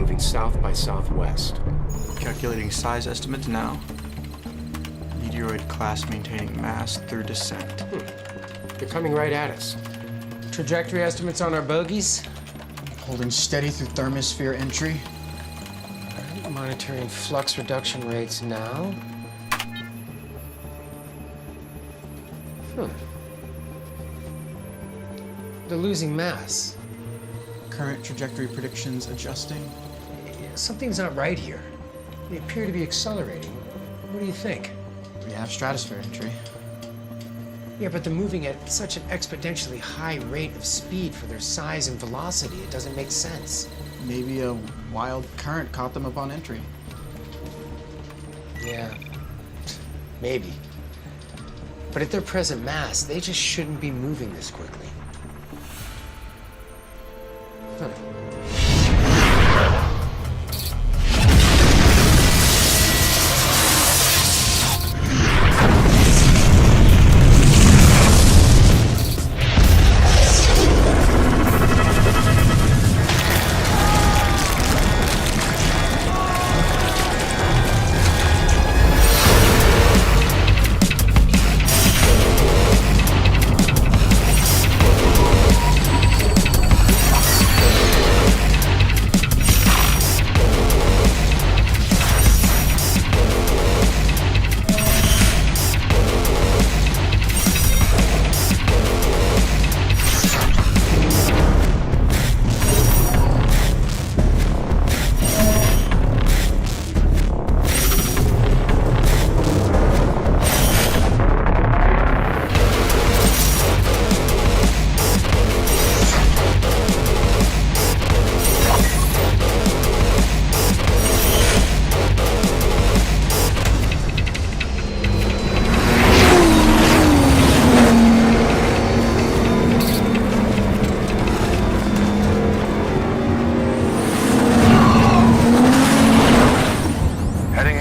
moving south by southwest. Calculating size estimates now. Meteoroid class maintaining mass through descent. They're coming right at us. Trajectory estimates on our bogies? Holding steady through thermosphere entry. Monitoring flux reduction rates now. They're losing mass. Current trajectory predictions adjusting. Something's not right here. They appear to be accelerating. What do you think? We have stratosphere entry. Yeah, but they're moving at such an exponentially high rate of speed for their size and velocity. It doesn't make sense. Maybe a wild current caught them upon entry. Yeah, maybe. But at their present mass, they just shouldn't be moving this quickly.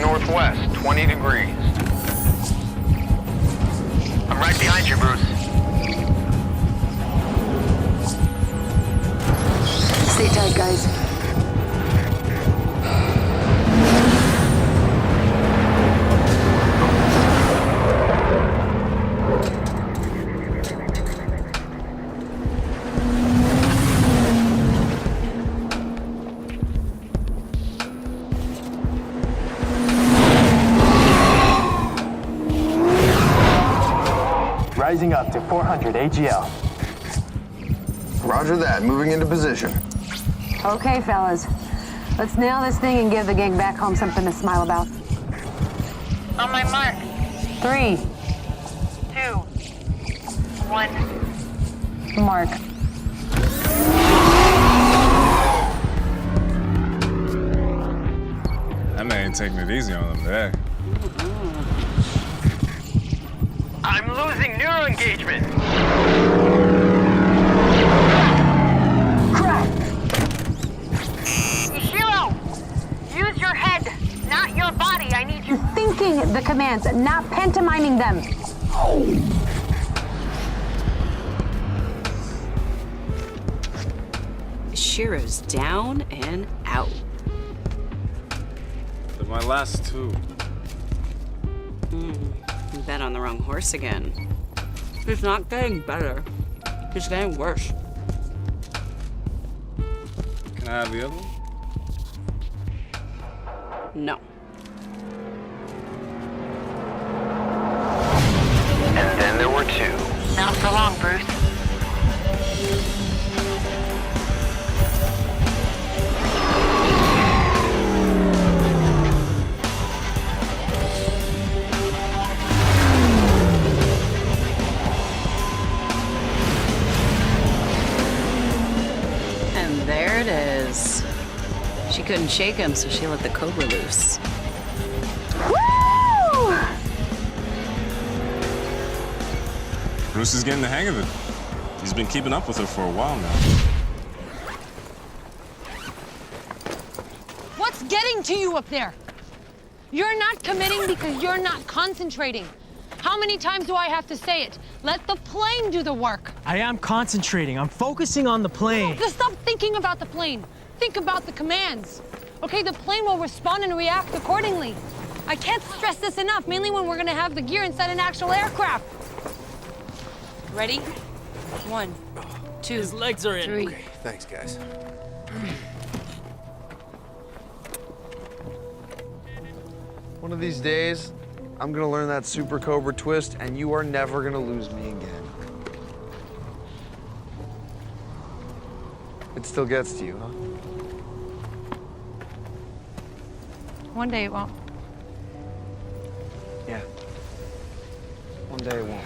Northwest, 20 degrees. I'm right behind you, Bruce. Stay tight, guys. Rising up to 400 AGL. Roger that, moving into position. Okay, fellas. Let's nail this thing and give the gang back home something to smile about. On my mark. 3. 2. 1. Mark. That man ain't taking it easy on them today. I'm losing neuro engagement. Crap! Ishiro! Use your head, not your body. I need you. Thinking the commands, not pantomiming them. Shiro's down and out. They're my last two. You bet on the wrong horse again. He's not getting better. He's getting worse. Can I have the other one? No. And then there were two. Not for long, Bruce. And there it is. She couldn't shake him, so she let the cobra loose. Woo! Bruce is getting the hang of it. He's been keeping up with her for a while now. What's getting to you up there? You're not committing because you're not concentrating. How many times do I have to say it? Let the plane do the work. I am concentrating. I'm focusing on the plane. Just stop thinking about the plane. think about the commands. Okay, the plane will respond and react accordingly. I can't stress this enough, mainly when we're gonna have the gear inside an actual aircraft. Ready? 1, 2, His legs are in. 3. Okay, thanks, guys. One of these days, I'm gonna learn that Super Cobra twist, and you are never gonna lose me again. It still gets to you, huh? One day it won't. Yeah. One day it won't.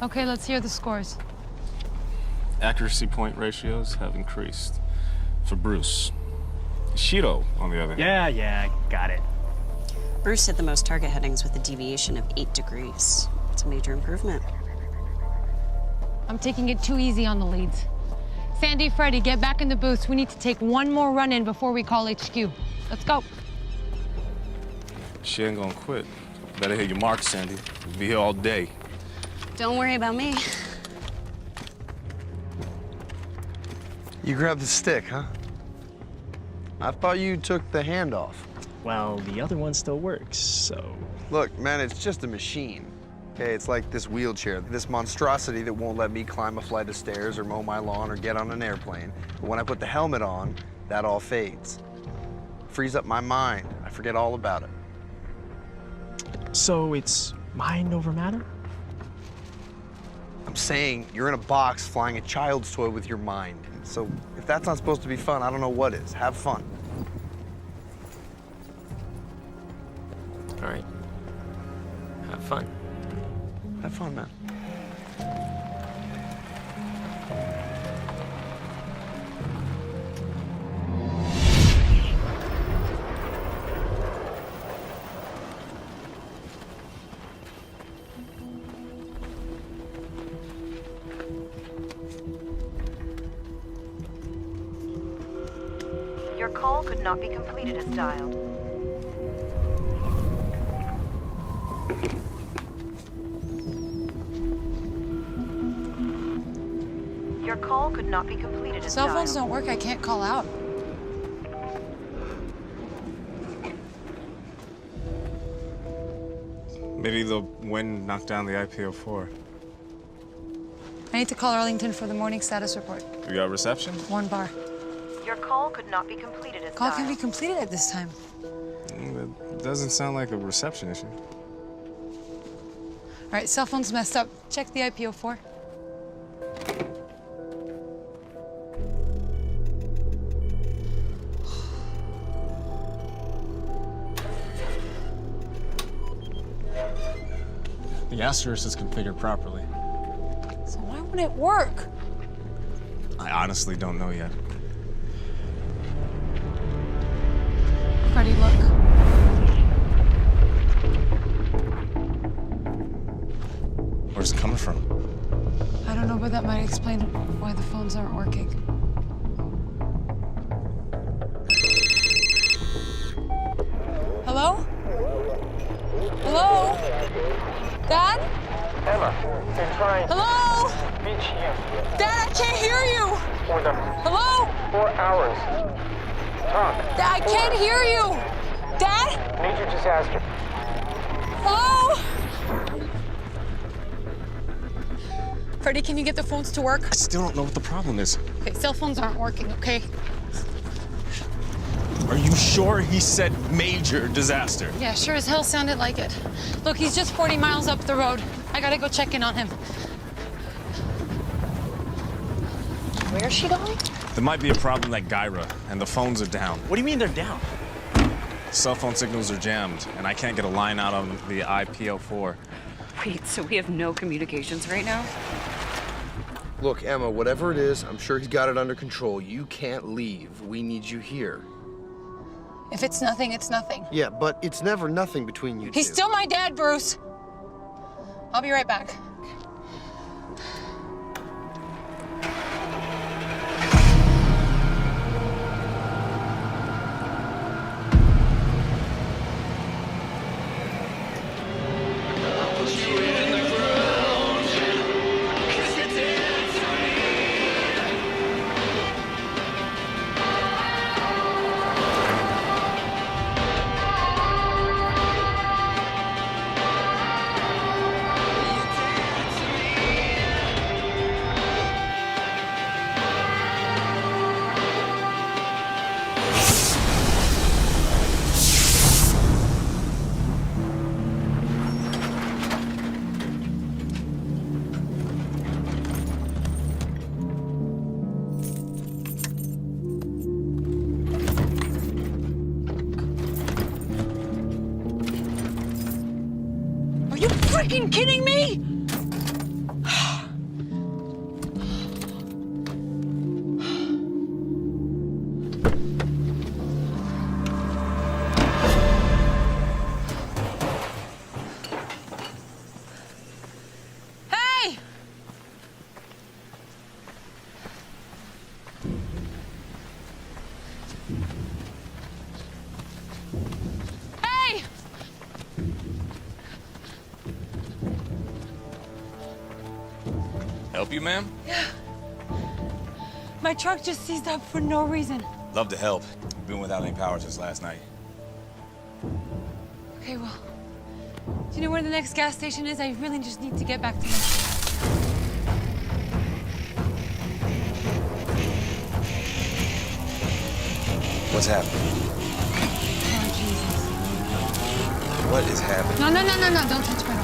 Okay, let's hear the scores. Accuracy point ratios have increased. For Bruce. Shido, on the other hand. Yeah, got it. Bruce hit the most target headings with a deviation of 8 degrees. It's a major improvement. I'm taking it too easy on the leads. Sandy, Freddy, get back in the booths. We need to take one more run-in before we call HQ. Let's go. She ain't gonna quit. Better hit your mark, Sandy. We'll be here all day. Don't worry about me. You grabbed the stick, huh? I thought you took the hand off. Well, the other one still works, so... Look, man, it's just a machine. Okay, it's like this wheelchair, this monstrosity that won't let me climb a flight of stairs or mow my lawn or get on an airplane. But when I put the helmet on, that all fades. Frees up my mind. I forget all about it. So it's mind over matter? I'm saying you're in a box flying a child's toy with your mind. So if that's not supposed to be fun, I don't know what is. Have fun. All right. Have fun. Have fun, man. Your call could not be completed as dialed. Your call could not be completed as Cell dialed. phones don't work. I can't call out. Maybe the wind knocked down the IPO-4. I need to call Arlington for the morning status report. You got reception? 1 bar. Your call could not be completed as Call dialed. can be completed at this time. That doesn't sound like a reception issue. All right, cell phone's messed up. Check the IPO4. The asterisk is configured properly. So why won't it work? I honestly don't know yet. Freddy, look. Where's it coming from? I don't know, but that might explain why the phones aren't working. Hello? Hello? Dad? Emma, they're trying Hello? to reach you Dad, I can't hear you! for the Hello? 4 hours. Talk. Dad, I can't hear you! Dad? Major disaster. Hello? Freddy, can you get the phones to work? I still don't know what the problem is. Okay, cell phones aren't working, okay? Are you sure he said major disaster? Yeah, sure as hell sounded like it. Look, he's just 40 miles up the road. I gotta go check in on him. Where's she going? There might be a problem at Gyra, and the phones are down. What do you mean they're down? Cell phone signals are jammed, and I can't get a line out on the IPO4. Wait, so we have no communications right now? Look, Emma, whatever it is, I'm sure he's got it under control. You can't leave. We need you here. If it's nothing, it's nothing. Yeah, but it's never nothing between you two. He's still my dad, Bruce. I'll be right back. freaking kidding me? Hey! Hey! Help you, ma'am? Yeah. My truck just seized up for no reason. Love to help. We've been without any power since last night. Okay, well, do you know where the next gas station is? I really just need to get back to my... What's happening? Oh, Jesus. What is happening? No, don't touch my door.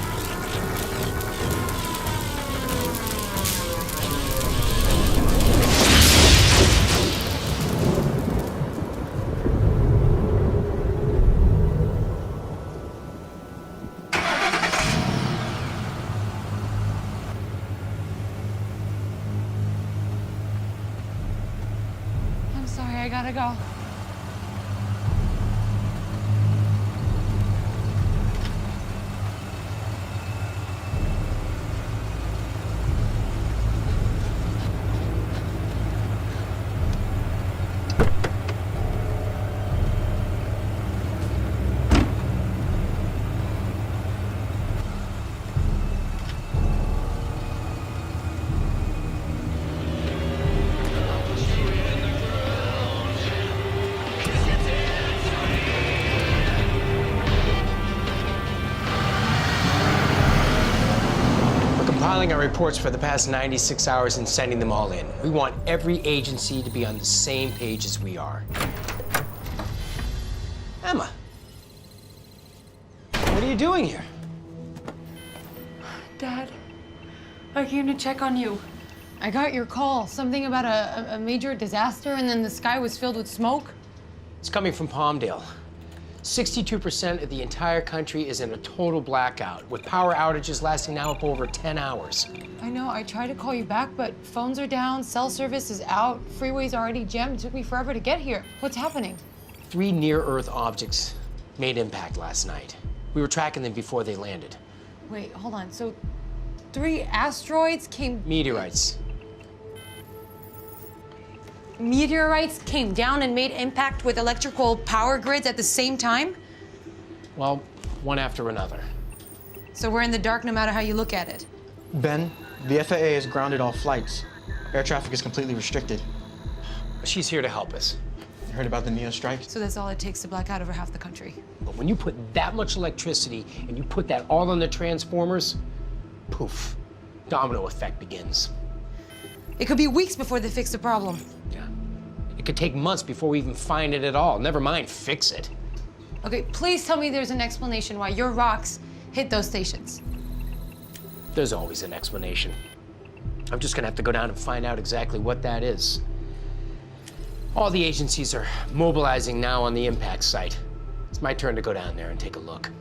I'm sorry, I gotta go. Compiling our reports for the past 96 hours and sending them all in. We want every agency to be on the same page as we are. Emma, what are you doing here? Dad, I came to check on you. I got your call, something about a major disaster, and then the sky was filled with smoke. It's coming from Palmdale. 62% of the entire country is in a total blackout, with power outages lasting now up over 10 hours. I know, I tried to call you back, but phones are down, cell service is out, freeway's already jammed. It took me forever to get here. What's happening? 3 near-Earth objects made impact last night. We were tracking them before they landed. Wait, hold on. So 3 asteroids came... Meteorites. Meteorites came down and made impact with electrical power grids at the same time? Well, one after another. So we're in the dark no matter how you look at it. Ben, the FAA has grounded all flights. Air traffic is completely restricted. She's here to help us. You heard about the NEO strike? So that's all it takes to black out over half the country. But when you put that much electricity and you put that all on the transformers, poof, domino effect begins. It could be weeks before they fix the problem. Yeah. It could take months before we even find it at all. Never mind fix it. Okay, please tell me there's an explanation why your rocks hit those stations. There's always an explanation. I'm just gonna have to go down and find out exactly what that is. All the agencies are mobilizing now on the impact site. It's my turn to go down there and take a look.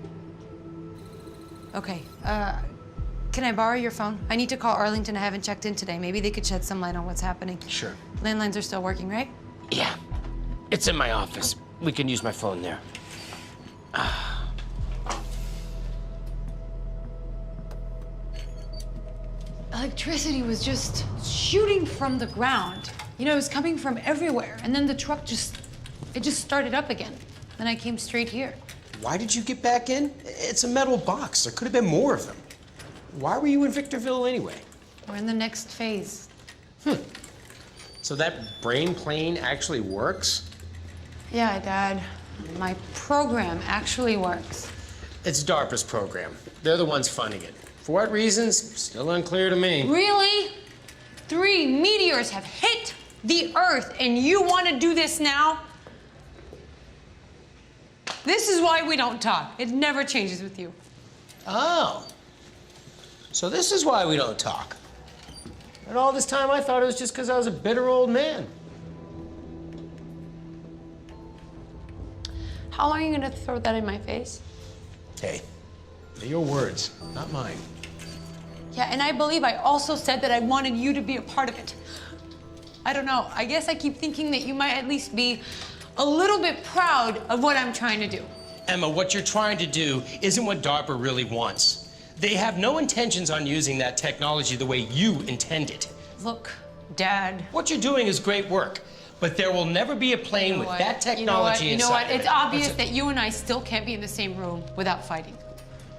Okay, can I borrow your phone? I need to call Arlington. I haven't checked in today. Maybe they could shed some light on what's happening. Sure. Landlines are still working, right? Yeah. It's in my office. We can use my phone there. Electricity was just shooting from the ground. You know, it was coming from everywhere. And then the truck just started up again. Then I came straight here. Why did you get back in? It's a metal box. There could have been more of them. Why were you in Victorville anyway? We're in the next phase. So that brain plane actually works? Yeah, Dad. My program actually works. It's DARPA's program. They're the ones funding it. For what reasons? Still unclear to me. Really? 3 meteors have hit the Earth, and you want to do this now? This is why we don't talk. It never changes with you. Oh. So this is why we don't talk. And all this time I thought it was just because I was a bitter old man. How long are you going to throw that in my face? Hey, They're your words, not mine. Yeah, and I believe I also said that I wanted you to be a part of it. I don't know. I guess I keep thinking that you might at least be a little bit proud of what I'm trying to do. Emma, what you're trying to do isn't what DARPA really wants. They have no intentions on using that technology the way you intend it. Look, Dad. What you're doing is great work, but there will never be a plane with that technology You know inside what? of it. It's obvious that you and I still can't be in the same room without fighting.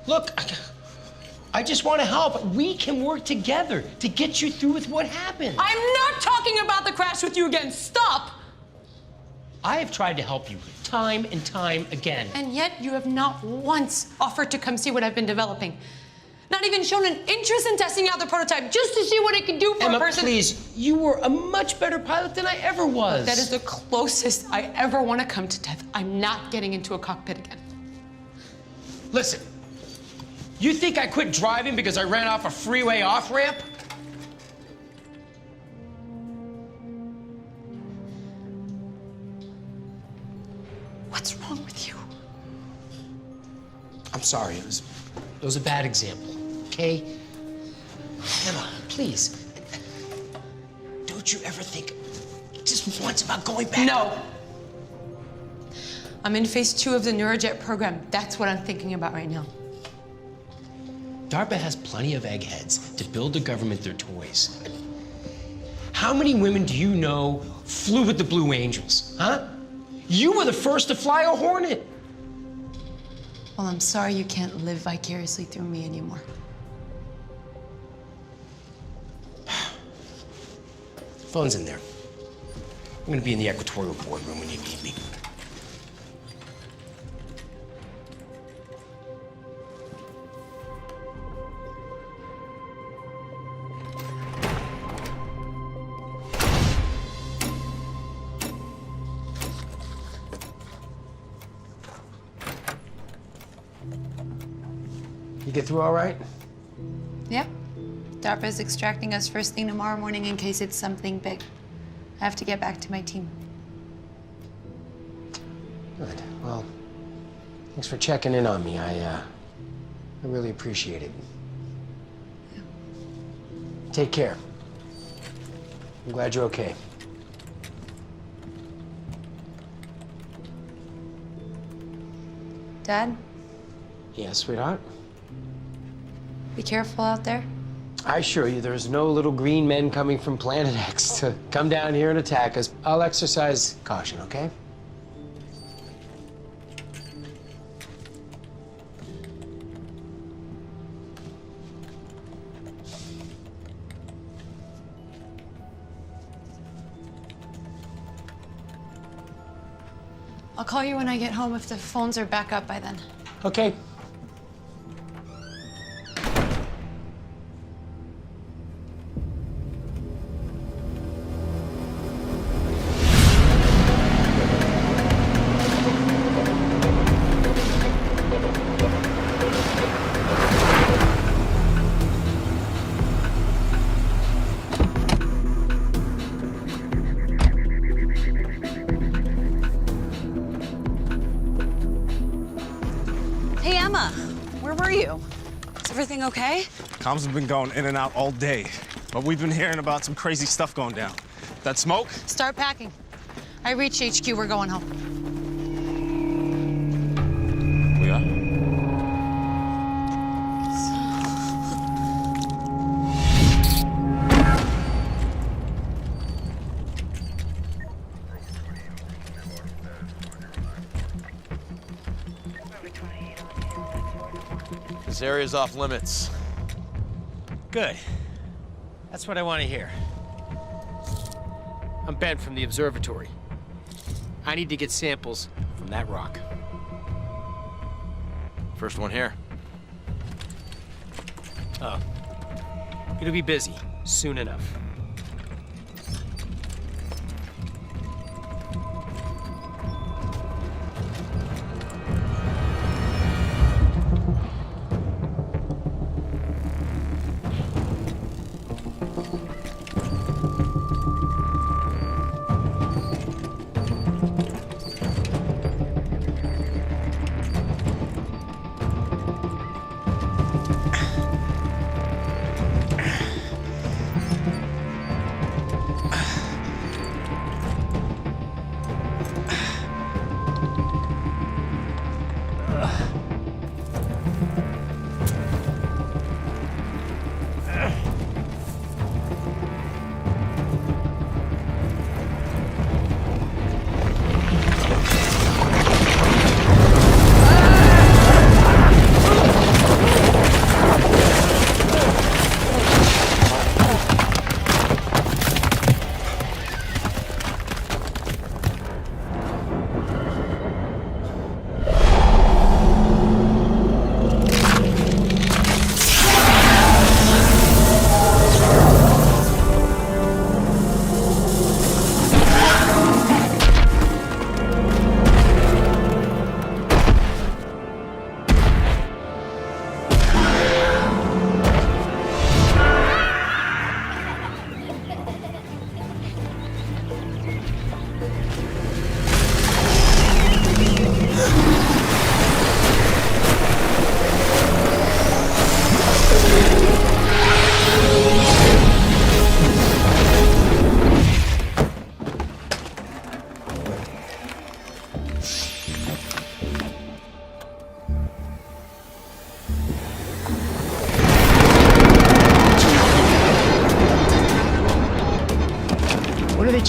Look, I just want to help. We can work together to get you through with what happened. I'm not talking about the crash with you again. Stop! I have tried to help you time and time again. And yet you have not once offered to come see what I've been developing. Not even shown an interest in testing out the prototype just to see what it can do for Emma, a person. Please, you were a much better pilot than I ever was. That is the closest I ever want to come to death. I'm not getting into a cockpit again. Listen, you think I quit driving because I ran off a freeway off-ramp? What's wrong with you? I'm sorry, it was a bad example, okay? Emma, please, don't you ever think just once about going back? No. I'm in phase 2 of the Neurojet program. That's what I'm thinking about right now. DARPA has plenty of eggheads to build the government their toys. How many women do you know flew with the Blue Angels, huh? You were the first to fly a Hornet. Well, I'm sorry you can't live vicariously through me anymore. Phone's in there. I'm gonna be in the Equatorial boardroom when you need me. You get through all right? Yep. DARPA's extracting us first thing tomorrow morning in case it's something big. I have to get back to my team. Good. Well, thanks for checking in on me. I really appreciate it. Yeah. Take care. I'm glad you're okay. Dad, Yeah, sweetheart? be careful out there. I assure you, there's no little green men coming from Planet X to come down here and attack us. I'll exercise caution, okay? I'll call you when I get home if the phones are back up by then. Okay. Hey, Emma, where were you? Is everything okay? Comms have been going in and out all day, but we've been hearing about some crazy stuff going down. That smoke? Start packing. I reached HQ. We're going home. We are? This area's off limits. Good. That's what I want to hear. I'm Ben from the observatory. I need to get samples from that rock. First one here. Oh. It'll be busy soon enough.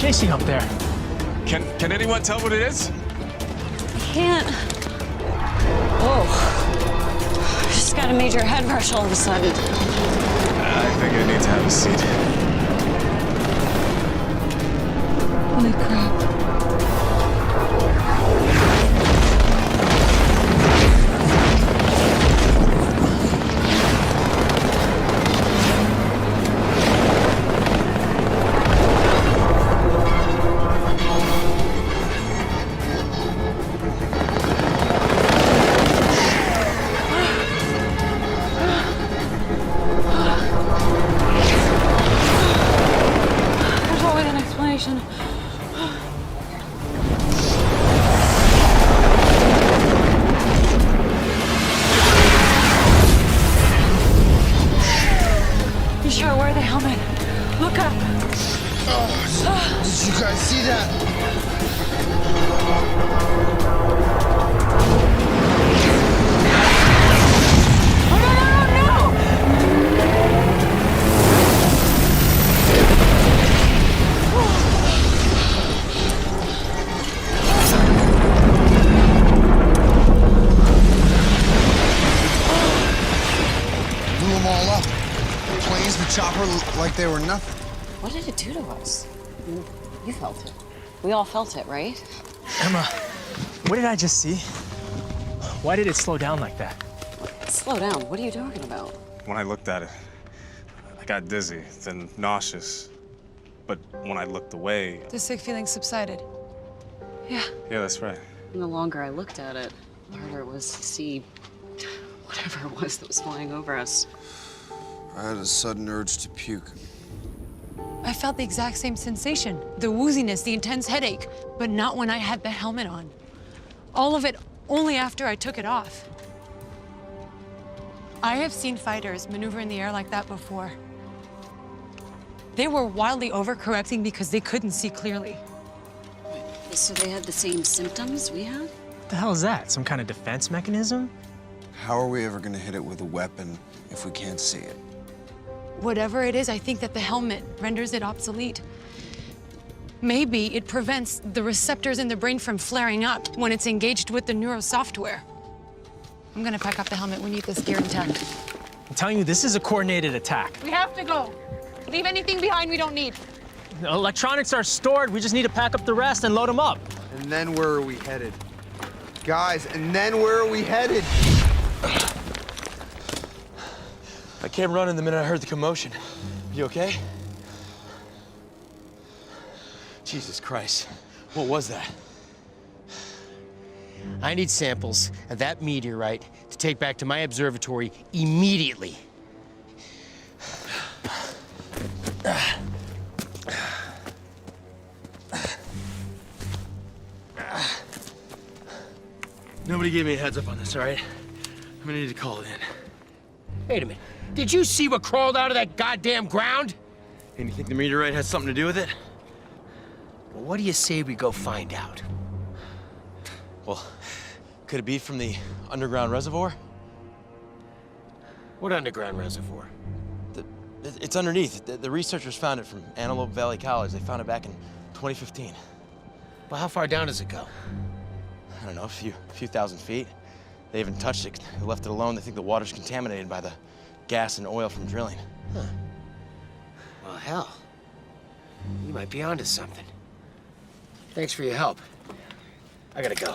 chasing up there? Can anyone tell what it is? Can't. Whoa. Just got a major head rush all of a sudden. I think I need to have a seat. Holy crap. There's always an explanation. You sure wear the helmet? Look up. Did you guys see that? Blew them all up. The planes, the chopper, like they were nothing. What did it do to us? You felt it. We all felt it, right? Emma, what did I just see? Why did it slow down like that? Slow down. What are you talking about? When I looked at it, I got dizzy, then nauseous. But when I looked away, The sick feeling subsided. Yeah. yeah, that's right. And the longer I looked at it, the harder it was to see whatever it was that was flying over us. I had a sudden urge to puke. I felt the exact same sensation. The wooziness, the intense headache, but not when I had the helmet on. All of it only after I took it off. I have seen fighters maneuver in the air like that before. They were wildly overcorrecting because they couldn't see clearly. So they had the same symptoms we had? What the hell is that? Some kind of defense mechanism? How are we ever gonna hit it with a weapon if we can't see it? Whatever it is, I think that the helmet renders it obsolete. Maybe it prevents the receptors in the brain from flaring up when it's engaged with the neurosoftware. I'm gonna pack up the helmet. We need this gear intact. I'm telling you, this is a coordinated attack. We have to go. Leave anything behind we don't need. The electronics are stored. We just need to pack up the rest and load them up. And then where are we headed? Guys, and then where are we headed? I came running the minute I heard the commotion. You okay? Jesus Christ. What was that? I need samples of that meteorite to take back to my observatory immediately. Nobody gave me a heads up on this, all right? I'm gonna need to call it in. Wait a minute. Did you see what crawled out of that goddamn ground? And you think the meteorite has something to do with it? Well, what do you say we go find out? Well, could it be from the underground reservoir? What underground reservoir? It's underneath. The researchers found it from Antelope Valley College. They found it back in 2015. Well, how far down does it go? I don't know, a few thousand feet. They haven't touched it. They left it alone. They think the water's contaminated by the gas and oil from drilling. Huh. Well, hell. You might be onto something. Thanks for your help. I gotta go.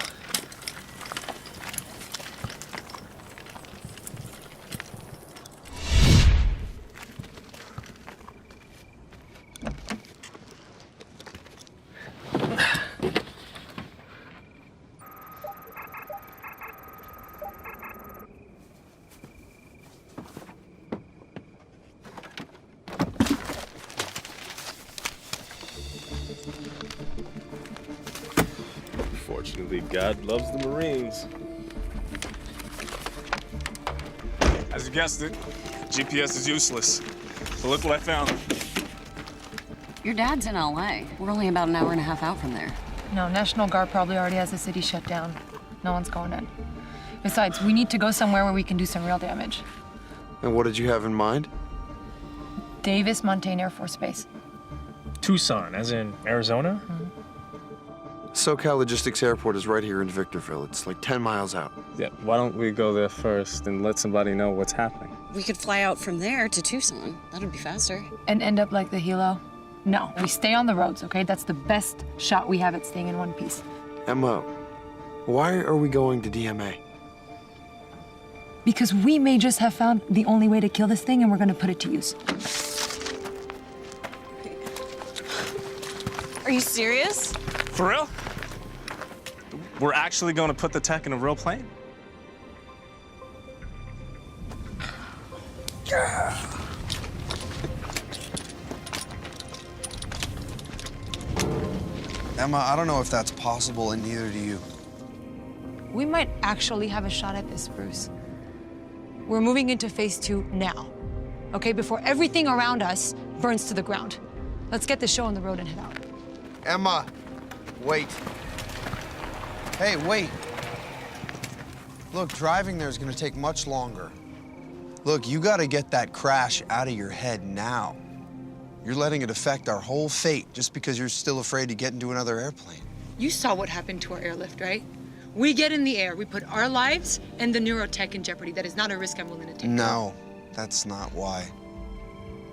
Fortunately, God loves the Marines. As you guessed it, GPS is useless. But look what I found. Your dad's in LA. We're only about an hour and a half out from there. No, National Guard probably already has the city shut down. No one's going in. Besides, we need to go somewhere where we can do some real damage. And what did you have in mind? Davis Montaigne Air Force Base. Tucson, as in Arizona? SoCal Logistics Airport is right here in Victorville. It's like 10 miles out. Yeah, why don't we go there first and let somebody know what's happening? We could fly out from there to Tucson. That'd be faster. And end up like the helo? No, we stay on the roads, okay? That's the best shot we have at staying in one piece. Emma, why are we going to DMA? Because we may just have found the only way to kill this thing and we're gonna put it to use. Are you serious? For real? We're actually going to put the tech in a real plane? Emma, I don't know if that's possible, and neither do you. We might actually have a shot at this, Bruce. We're moving into phase 2 now, okay? Before everything around us burns to the ground. Let's get the show on the road and head out. Emma, wait. Hey, wait. Look, driving there is going to take much longer. Look, you got to get that crash out of your head now. You're letting it affect our whole fate just because you're still afraid to get into another airplane. You saw what happened to our airlift, right? We get in the air, we put our lives and the neurotech in jeopardy. That is not a risk I'm willing to take. No, that's not why.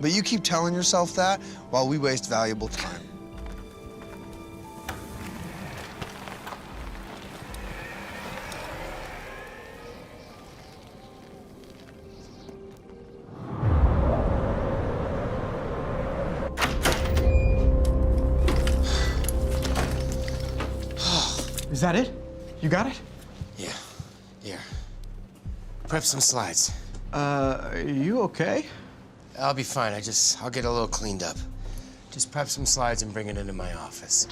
But you keep telling yourself that while we waste valuable time. Is that it? You got it? Yeah. Here. Prep some slides. Are you okay? I'll be fine. I'll get a little cleaned up. Just prep some slides and bring it into my office.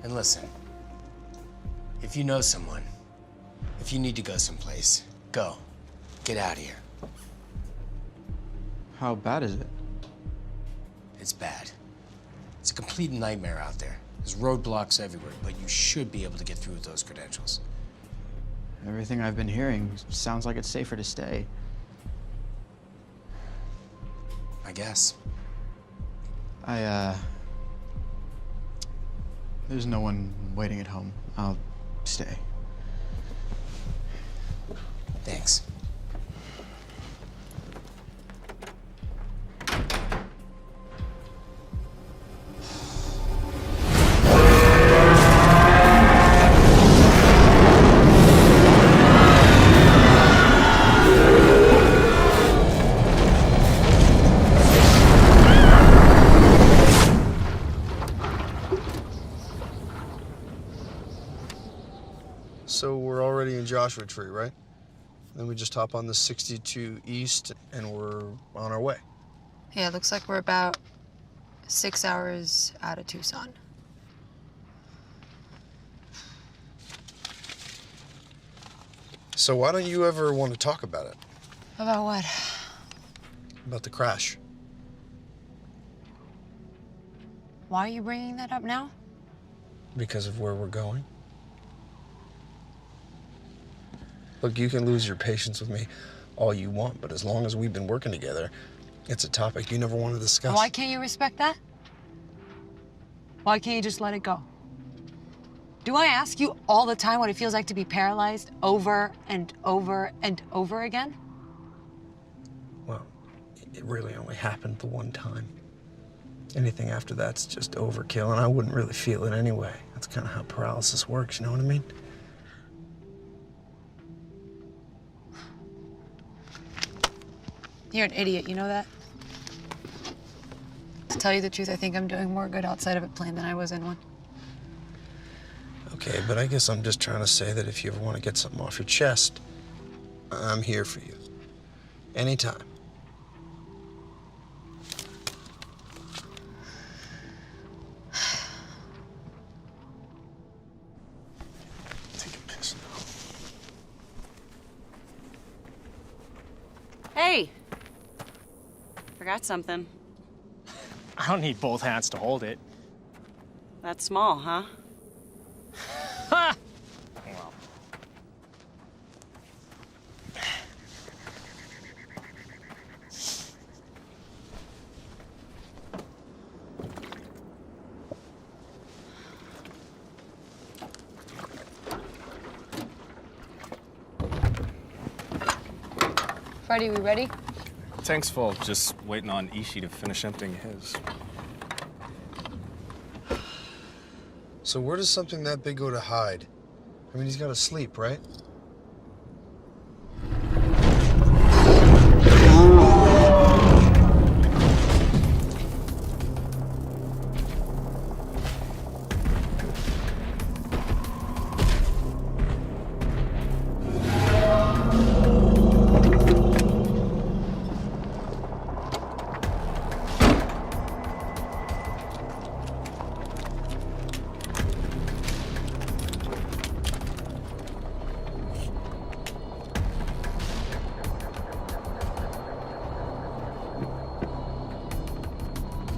And listen, if you know someone, if you need to go someplace, go. Get out of here. How bad is it? It's bad. It's a complete nightmare out there. There's roadblocks everywhere, but you should be able to get through with those credentials. Everything I've been hearing sounds like it's safer to stay. I guess. There's no one waiting at home. I'll stay. Thanks. So we're already in Joshua Tree, right? Then we just hop on the 62 East and we're on our way. Yeah, it looks like we're about 6 hours out of Tucson. So why don't you ever want to talk about it? About what? About the crash? Why are you bringing that up now? Because of where we're going. Look, you can lose your patience with me all you want, but as long as we've been working together, it's a topic you never want to discuss. Why can't you respect that? Why can't you just let it go? Do I ask you all the time what it feels like to be paralyzed over and over and over again? Well, it really only happened the one time. Anything after that's just overkill, and I wouldn't really feel it anyway. That's kind of how paralysis works, you know what I mean? You're an idiot, you know that? To tell you the truth, I think I'm doing more good outside of a plane than I was in one. Okay, but I guess I'm just trying to say that if you ever want to get something off your chest, I'm here for you. Anytime. Take a piss now. Hey! Forgot something. I don't need both hands to hold it. That's small, huh? Ha! Well. Freddy, we ready? Tank's full, just waiting on Ishii to finish emptying his. So where does something that big go to hide? I mean, he's got to sleep, right?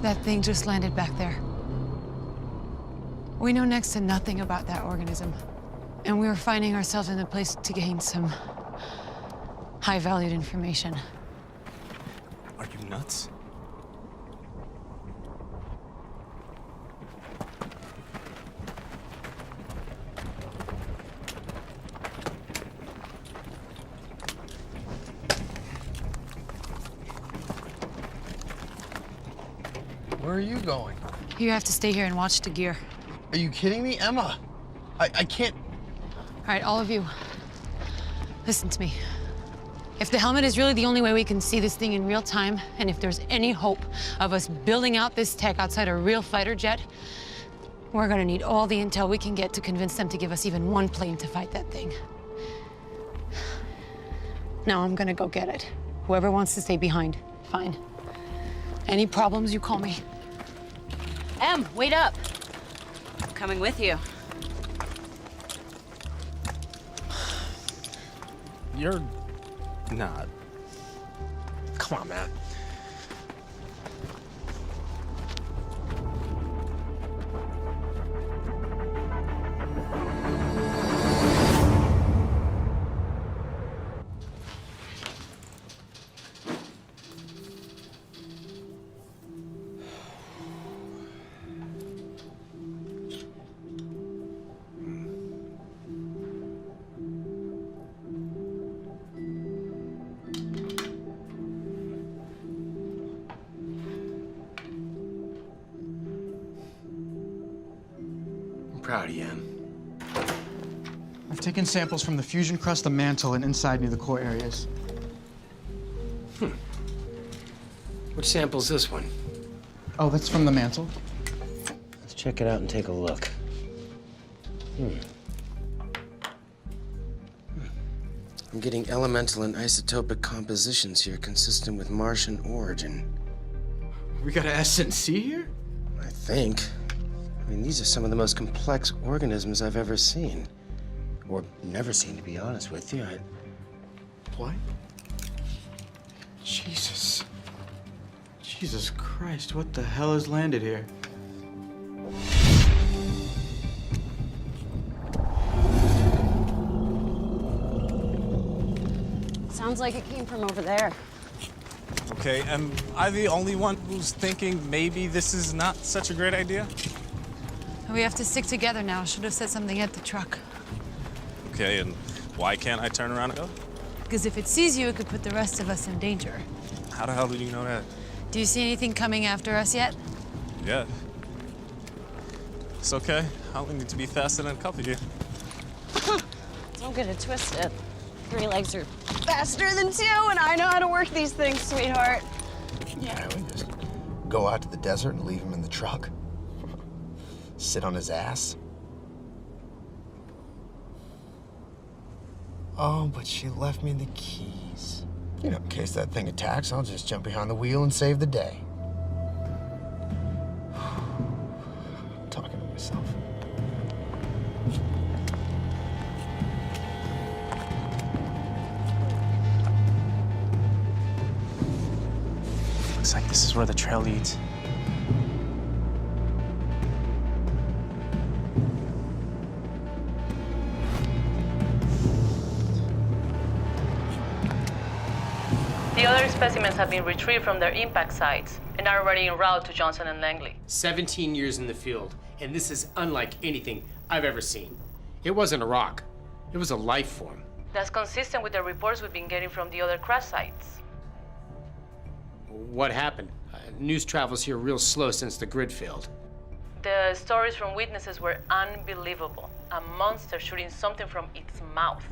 That thing just landed back there. We know next to nothing about that organism. And we were finding ourselves in a place to gain some high-valued information. Are you nuts? Where are you going? You have to stay here and watch the gear. Are you kidding me, Emma? I can't. All right, all of you, listen to me. If the helmet is really the only way we can see this thing in real time, and if there's any hope of us building out this tech outside a real fighter jet, we're gonna need all the intel we can get to convince them to give us even one plane to fight that thing. Now I'm gonna go get it. Whoever wants to stay behind, fine. Any problems, you call me. Em, wait up. I'm coming with you. You're not. Come on, man. Proud of you, Em. I've taken samples from the fusion crust, the mantle, and inside near the core areas. Which sample's this one? Oh, that's from the mantle. Let's check it out and take a look. I'm getting elemental and isotopic compositions here consistent with Martian origin. We got an S&C here? I think. I mean, these are some of the most complex organisms I've ever seen. Or never seen, to be honest with you. What? Jesus. Jesus Christ, what the hell has landed here? Sounds like it came from over there. Okay, am I the only one who's thinking maybe this is not such a great idea? We have to stick together now. Should have said something at the truck. Okay, and why can't I turn around and go? Because if it sees you, it could put the rest of us in danger. How the hell do you know that? Do you see anything coming after us yet? Yeah. It's okay. I only need to be faster than a couple of you. Don't get it twisted. 3 legs are faster than 2, and I know how to work these things, sweetheart. Yeah, we just go out to the desert and leave him in the truck. Sit on his ass. Oh, but she left me the keys. You know, in case that thing attacks, I'll just jump behind the wheel and save the day. I'm talking to myself. Looks like this is where the trail leads. The other specimens have been retrieved from their impact sites and are already en route to Johnson and Langley. 17 years in the field, and this is unlike anything I've ever seen. It wasn't a rock. It was a life form. That's consistent with the reports we've been getting from the other crash sites. What happened? News travels here real slow since the grid failed. The stories from witnesses were unbelievable. A monster shooting something from its mouth.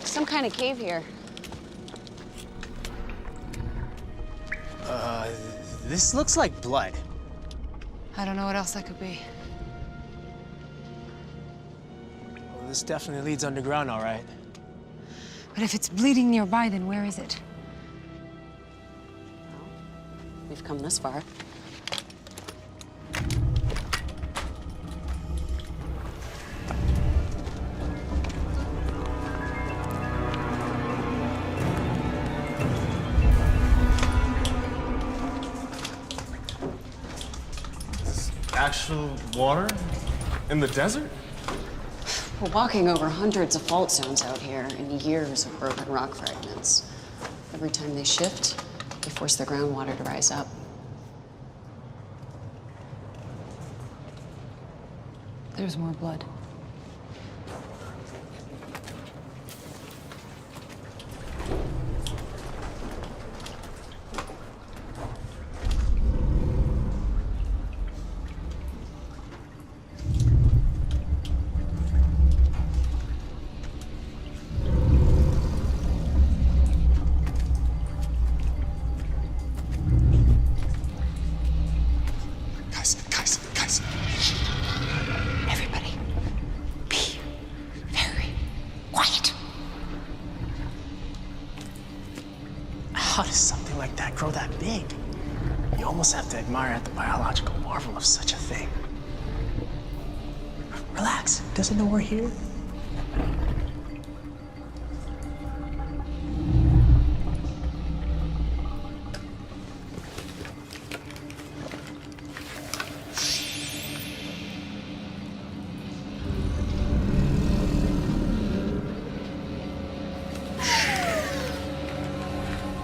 Some kind of cave here. This looks like blood. I don't know what else that could be. Well, this definitely leads underground, all right. But if it's bleeding nearby, then where is it? We've come this far. Actual water? In the desert? We're walking over hundreds of fault zones out here and years of broken rock fragments. Every time they shift, they force the groundwater to rise up. There's more blood. Guys. Everybody, be very quiet. How does something like that grow that big? You almost have to admire at the biological marvel of such a thing. Relax. Doesn't know we're here?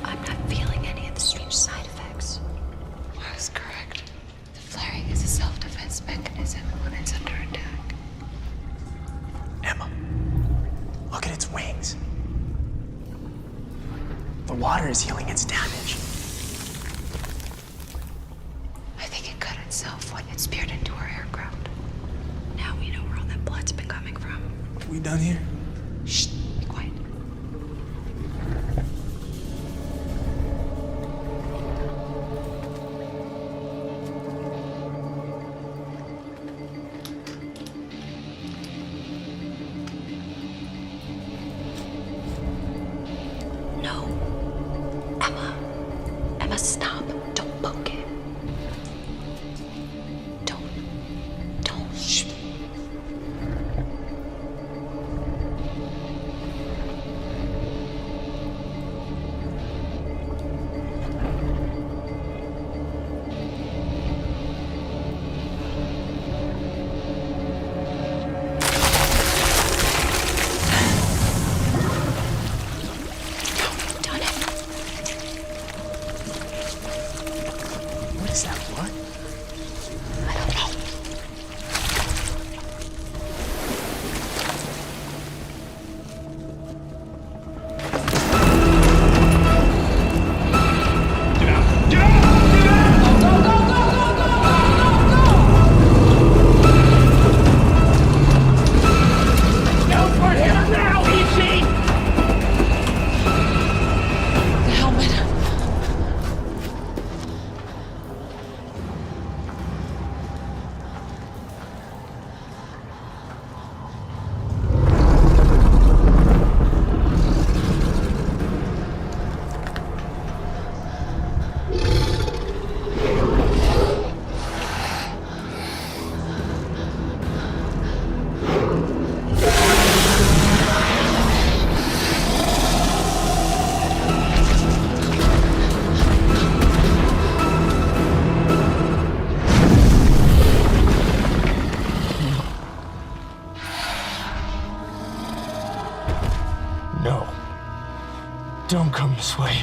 I'm not feeling any of the strange side effects. That's correct. The flaring is a self-defense mechanism when it's under attack. Emma, look at its wings. The water is healing its damage. I think it cut itself when it speared into our aircraft. Now we know where all that blood's been coming from. We done here? Shh, be quiet. No. Emma, stop. Don't poke it. Don't. Shh. Done it. What is that, blood? I don't know. The helmet. come this way.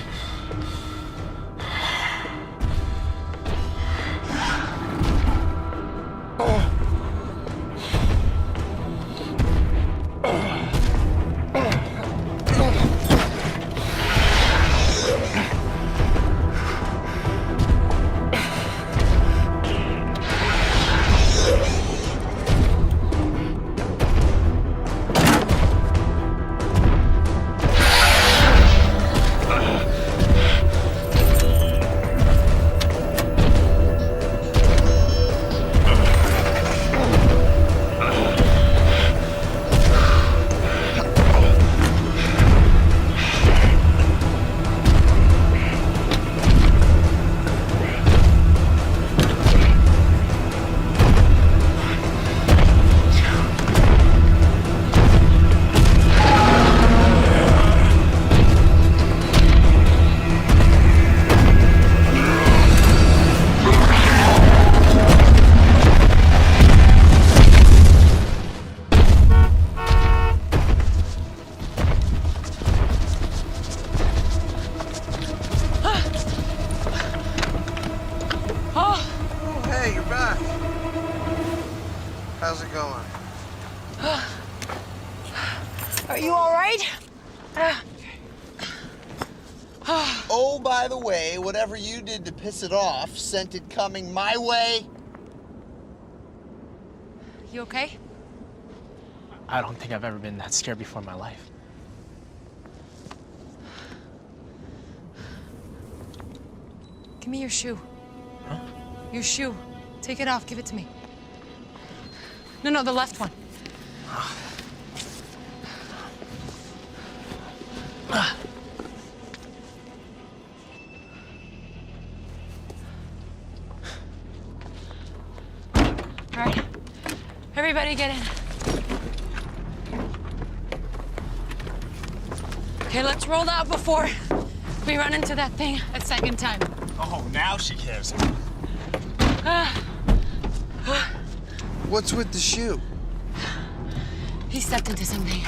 Hey, you're back. How's it going? Are you all right? Oh, by the way, whatever you did to piss it off sent it coming my way. You okay? I don't think I've ever been that scared before in my life. Give me your shoe. Huh? Your shoe. Take it off. Give it to me. No, the left one. All right. Everybody get in. Okay, let's roll out before we run into that thing a second time. Oh, now she cares. What's with the shoe? He stepped into something.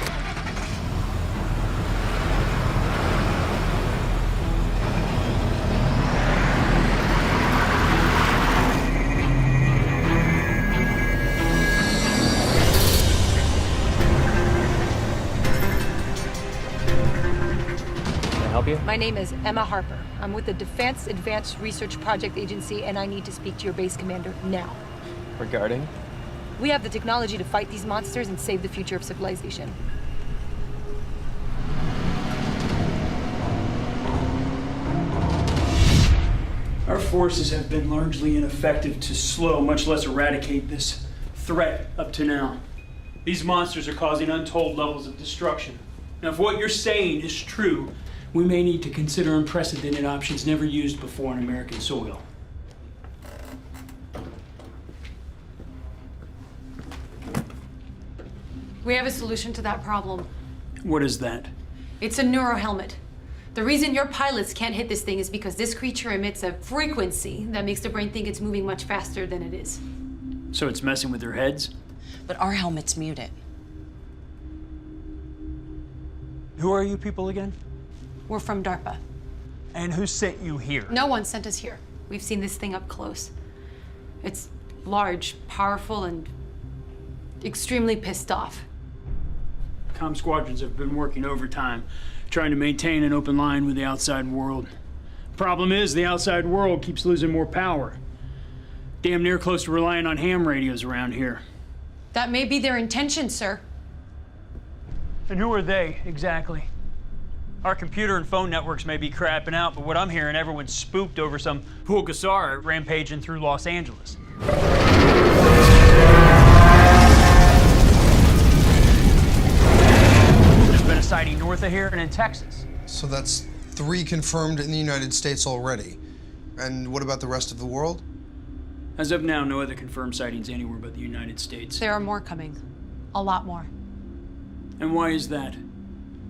Help you? My name is Emma Harper. I'm with the Defense Advanced Research Project Agency, and I need to speak to your base commander now. Regarding? We have the technology to fight these monsters and save the future of civilization. Our forces have been largely ineffective to slow, much less eradicate this threat up to now. These monsters are causing untold levels of destruction. Now, if what you're saying is true, we may need to consider unprecedented options never used before on American soil. We have a solution to that problem. What is that? It's a neurohelmet. The reason your pilots can't hit this thing is because this creature emits a frequency that makes the brain think it's moving much faster than it is. So it's messing with their heads? But our helmets mute it. Who are you people again? We're from DARPA. And who sent you here? No one sent us here. We've seen this thing up close. It's large, powerful, and extremely pissed off. Comm squadrons have been working overtime, trying to maintain an open line with the outside world. Problem is, the outside world keeps losing more power. Damn near close to relying on ham radios around here. That may be their intention, sir. And who are they, exactly? Our computer and phone networks may be crapping out, but what I'm hearing, everyone's spooked over some Pulgasar rampaging through Los Angeles. There's been a sighting north of here and in Texas. So that's 3 confirmed in the United States already. And what about the rest of the world? As of now, no other confirmed sightings anywhere but the United States. There are more coming. A lot more. And why is that?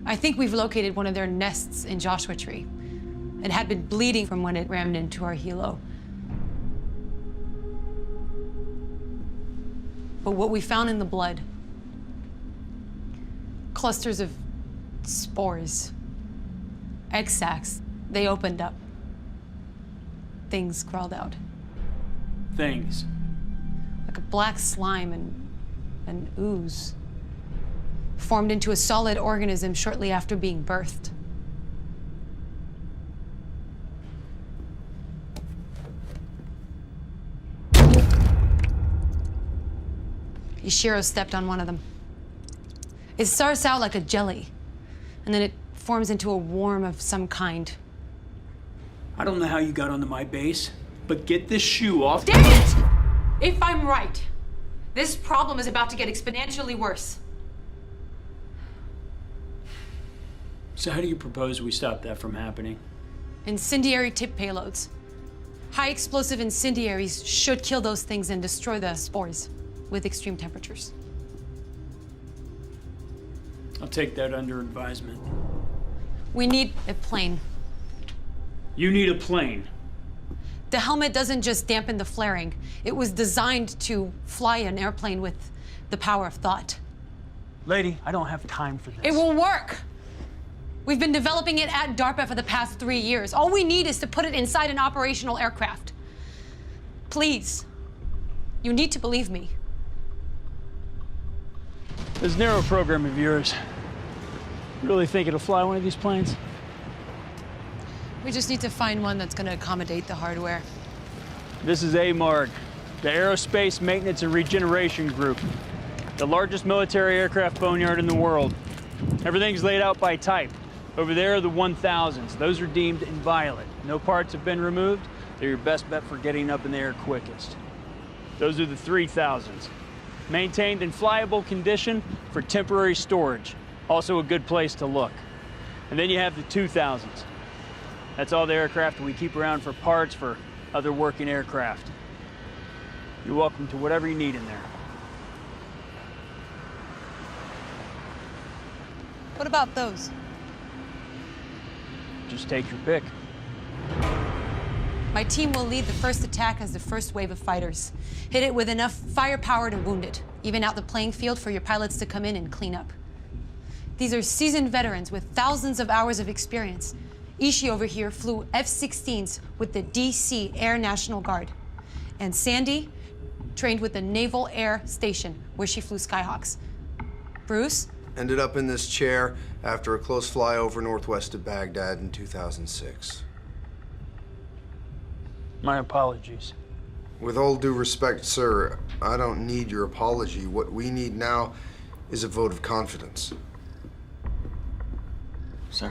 I think we've located one of their nests in Joshua Tree. It had been bleeding from when it rammed into our helo. But what we found in the blood, clusters of spores, Egg sacs. They opened up. Things crawled out. Things. Like a black slime and an ooze. Formed into a solid organism shortly after being birthed. Ishiro stepped on one of them. It starts out like a jelly, and then it forms into a worm of some kind. I don't know how you got onto my base, but get this shoe off. Damn it! If I'm right, this problem is about to get exponentially worse. So how do you propose we stop that from happening? Incendiary tip payloads. High explosive incendiaries should kill those things and destroy the spores with extreme temperatures. I'll take that under advisement. We need a plane. You need a plane. The helmet doesn't just dampen the flaring. It was designed to fly an airplane with the power of thought. Lady, I don't have time for this. It will work. We've been developing it at DARPA for the past 3 years. All we need is to put it inside an operational aircraft. Please, you need to believe me. This narrow program of yours, you really think it'll fly one of these planes? We just need to find one that's going to accommodate the hardware. This is AMARG, the Aerospace Maintenance and Regeneration Group, the largest military aircraft boneyard in the world. Everything's laid out by type. Over there are the 1000s. Those are deemed inviolate. No parts have been removed. They're your best bet for getting up in the air quickest. Those are the 3000s. Maintained in flyable condition for temporary storage. Also a good place to look. And then you have the 2000s. That's all the aircraft we keep around for parts for other working aircraft. You're welcome to whatever you need in there. What about those? Just take your pick. My team will lead the first attack as the first wave of fighters. Hit it with enough firepower to wound it. Even out the playing field for your pilots to come in and clean up. These are seasoned veterans with thousands of hours of experience. Ishii over here flew F-16s with the DC Air National Guard. And Sandy trained with the Naval Air Station, where she flew Skyhawks. Bruce? Ended up in this chair after a close flyover northwest of Baghdad in 2006. My apologies. With all due respect, sir, I don't need your apology. What we need now is a vote of confidence. Sir,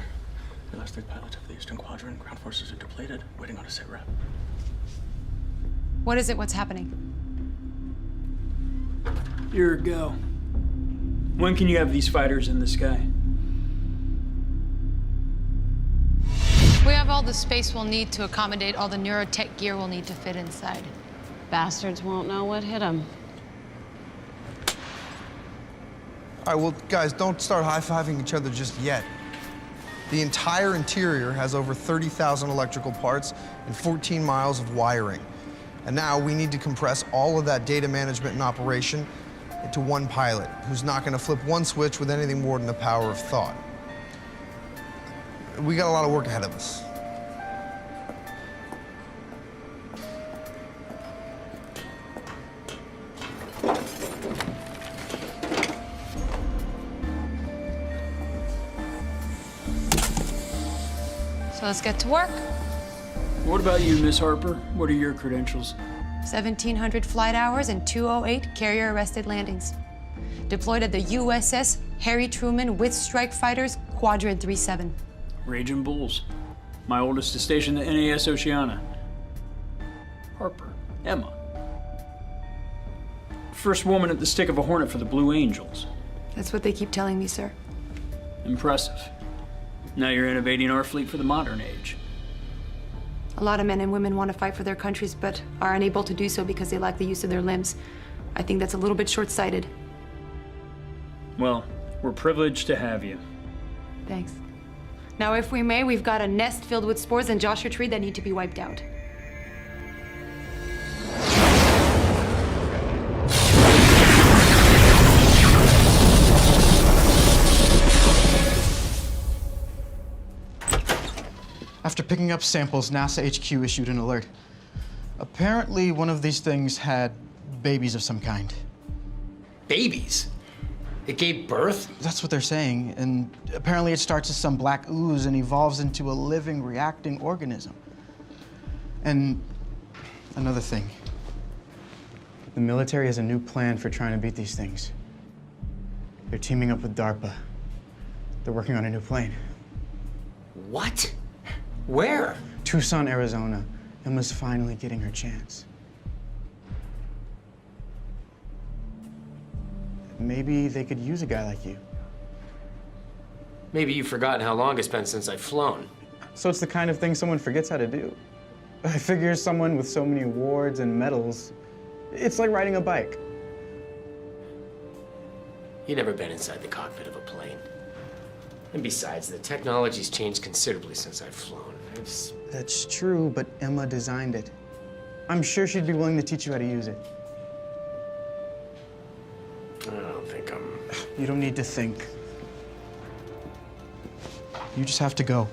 the last 3 pilots of the Eastern Quadrant, ground forces are depleted, waiting on a sit rep. What is it? What's happening? You're a go. When can you have these fighters in the sky? We have all the space we'll need to accommodate all the neurotech gear we'll need to fit inside. Bastards won't know what hit them. All right, well, guys, don't start high-fiving each other just yet. The entire interior has over 30,000 electrical parts and 14 miles of wiring. And now we need to compress all of that data management and operation into one pilot who's not going to flip one switch with anything more than the power of thought. We got a lot of work ahead of us. So let's get to work. What about you, Miss Harper? What are your credentials? 1,700 flight hours and 208 carrier-arrested landings. Deployed at the USS Harry Truman with strike fighters, Quadrant 37. Raging Bulls. My oldest is stationed at NAS Oceana. Harper. Emma. First woman at the stick of a hornet for the Blue Angels. That's what they keep telling me, sir. Impressive. Now you're innovating our fleet for the modern age. A lot of men and women want to fight for their countries, but are unable to do so because they lack the use of their limbs. I think that's a little bit short-sighted. Well, we're privileged to have you. Thanks. Now, if we may, we've got a nest filled with spores and Joshua Tree that need to be wiped out. picking up samples, NASA HQ issued an alert. Apparently, one of these things had babies of some kind. Babies? It gave birth? That's what they're saying. And apparently it starts as some black ooze and evolves into a living, reacting organism. And another thing. The military has a new plan for trying to beat these things. They're teaming up with DARPA. They're working on a new plane. What? Where? Tucson, Arizona. Emma's finally getting her chance. Maybe they could use a guy like you. Maybe you've forgotten how long it's been since I've flown. So it's the kind of thing someone forgets how to do. I figure someone with so many awards and medals, it's like riding a bike. You've never been inside the cockpit of a plane. And besides, the technology's changed considerably since I've flown. That's true, but Emma designed it. I'm sure she'd be willing to teach you how to use it. I don't think I'm... You don't need to think. You just have to go.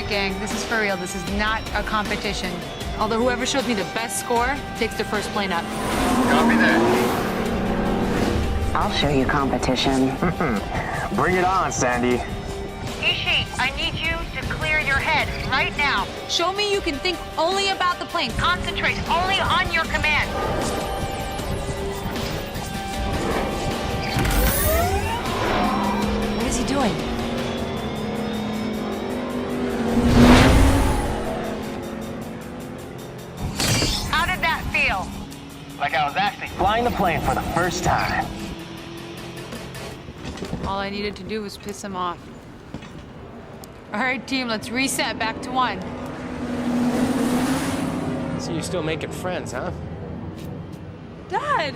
Gang, this is for real. This is not a competition. Although whoever shows me the best score takes the first plane up. Copy that. I'll show you competition. Bring it on, Sandy. Ishi, I need you to clear your head right now. Show me you can think only about the plane. Concentrate only on your command. What is he doing? How did that feel? Like I was actually flying the plane for the first time. All I needed to do was piss him off. All right, team, let's reset back to 1. So you're still making friends, huh? Dad!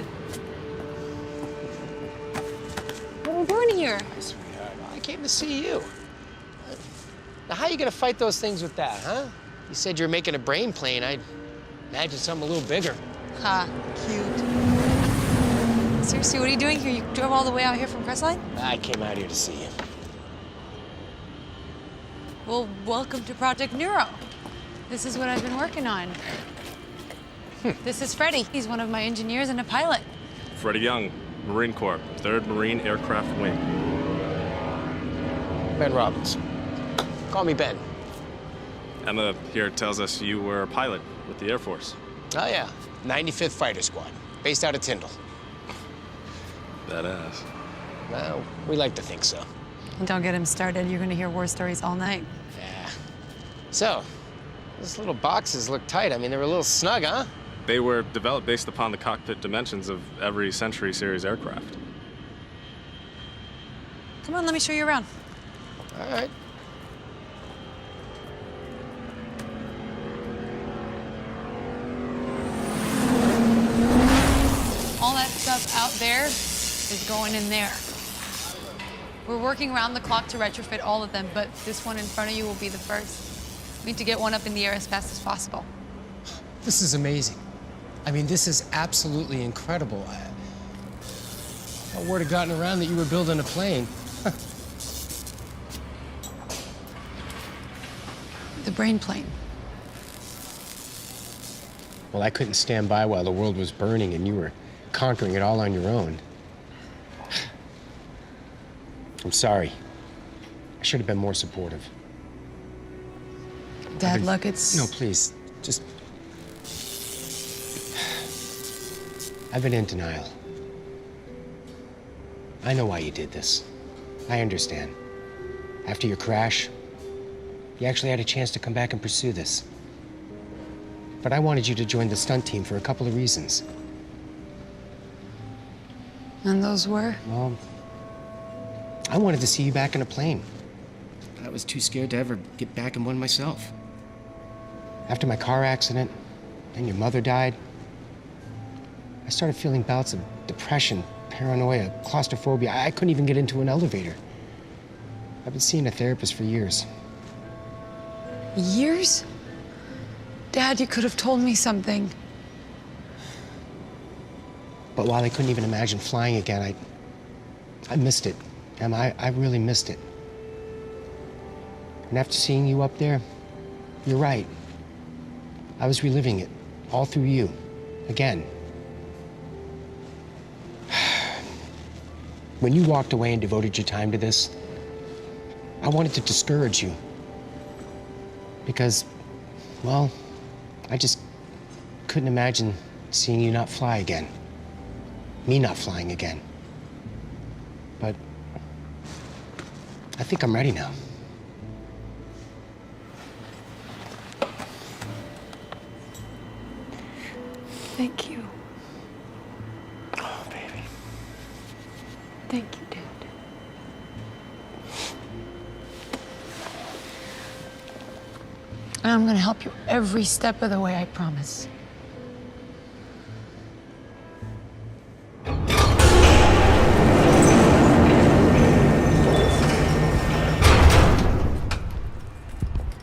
What are we doing here? Sweetheart, I came to see you. Now, how are you gonna fight those things with that, huh? You said you're making a brain plane. I'd imagine something a little bigger. Ha, cute. Seriously, what are you doing here? You drove all the way out here from Crestline? I came out here to see you. Well, welcome to Project Neuro. This is what I've been working on. This is Freddie. He's one of my engineers and a pilot. Freddie Young, Marine Corps, 3rd Marine Aircraft Wing. Ben Robbins. Call me Ben. Emma here tells us you were a pilot with the Air Force. Oh, yeah. 95th Fighter Squad, based out of Tyndall. Badass. Well, we like to think so. Don't get him started. You're gonna hear war stories all night. Yeah. So, those little boxes look tight. I mean, they're a little snug, huh? They were developed based upon the cockpit dimensions of every Century Series aircraft. Come on, let me show you around. All right. All that stuff out there is going in there. We're working around the clock to retrofit all of them, but this one in front of you will be the first. We need to get one up in the air as fast as possible. This is amazing. I mean, this is absolutely incredible. Word had gotten around that you were building a plane. The brain plane. Well, I couldn't stand by while the world was burning and you were conquering it all on your own. I'm sorry. I should have been more supportive. Dad, look, it's... No, please. Just... I've been in denial. I know why you did this. I understand. After your crash, you actually had a chance to come back and pursue this. But I wanted you to join the stunt team for a couple of reasons. And those were? Well, I wanted to see you back in a plane. I was too scared to ever get back in one myself. After my car accident, and your mother died, I started feeling bouts of depression, paranoia, claustrophobia. I couldn't even get into an elevator. I've been seeing a therapist for years. Years? Dad, you could have told me something. But while I couldn't even imagine flying again, I missed it. Emma, I really missed it. And after seeing you up there, you're right. I was reliving it, all through you, again. When you walked away and devoted your time to this, I wanted to discourage you. Because, well, I just couldn't imagine seeing you not fly again. Me not flying again. But I think I'm ready now. Thank you. Oh, baby. Thank you, Dad. And I'm gonna help you every step of the way, I promise.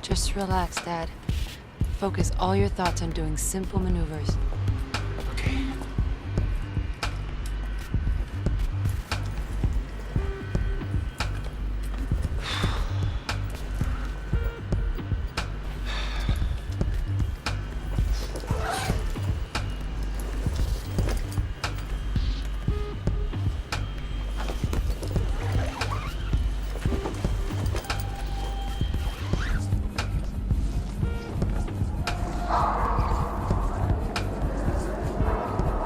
Just relax, Dad. Focus all your thoughts on doing simple maneuvers. Okay.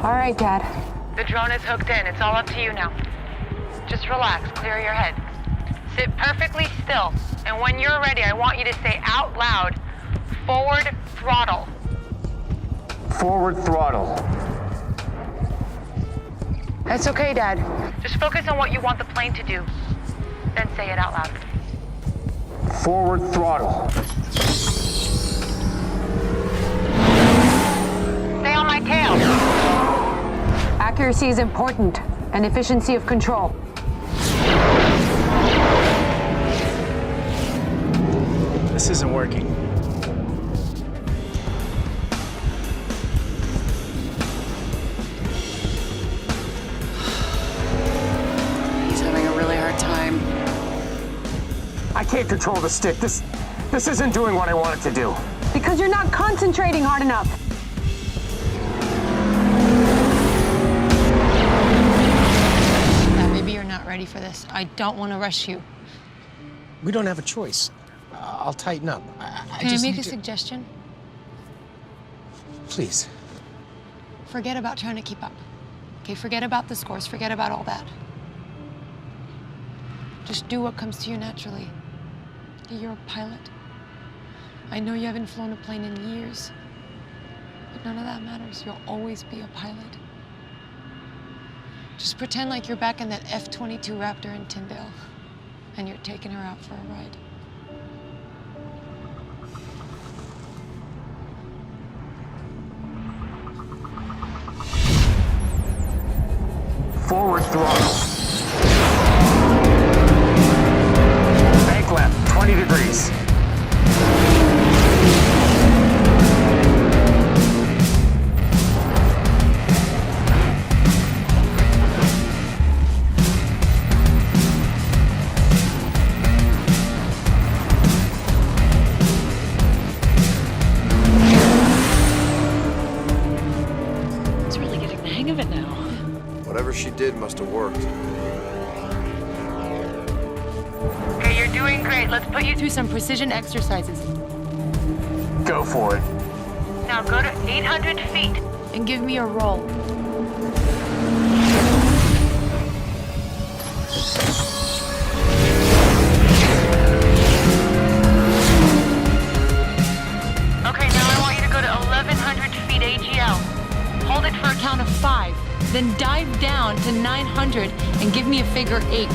All right, Dad. The drone is hooked in. It's all up to you now. Just relax. Clear your head. Sit perfectly still. And when you're ready, I want you to say out loud, forward throttle. Forward throttle. That's okay, Dad. Just focus on what you want the plane to do. Then say it out loud. Forward throttle. Stay on my tail. Accuracy is important, and efficiency of control. This isn't working. He's having a really hard time. I can't control the stick. This isn't doing what I want it to do. Because you're not concentrating hard enough. Maybe you're not ready for this. I don't want to rush you. We don't have a choice. I'll tighten up. Can I make a suggestion? Please. Forget about trying to keep up. Okay, forget about the scores, forget about all that. Just do what comes to you naturally. Okay, you're a pilot. I know you haven't flown a plane in years, but none of that matters. You'll always be a pilot. Just pretend like you're back in that F-22 Raptor in Tyndale, and you're taking her out for a ride. Forward throttle. Bank left, 20 degrees. He's really getting the hang of it now. Whatever she did must have worked. Okay, you're doing great. Let's put you through some precision exercises. Go for it. Now go to 800 feet. And give me a roll. Okay, now I want you to go to 1100 VGL. Hold it for a count of 5, then dive down to 900 and give me a figure 8.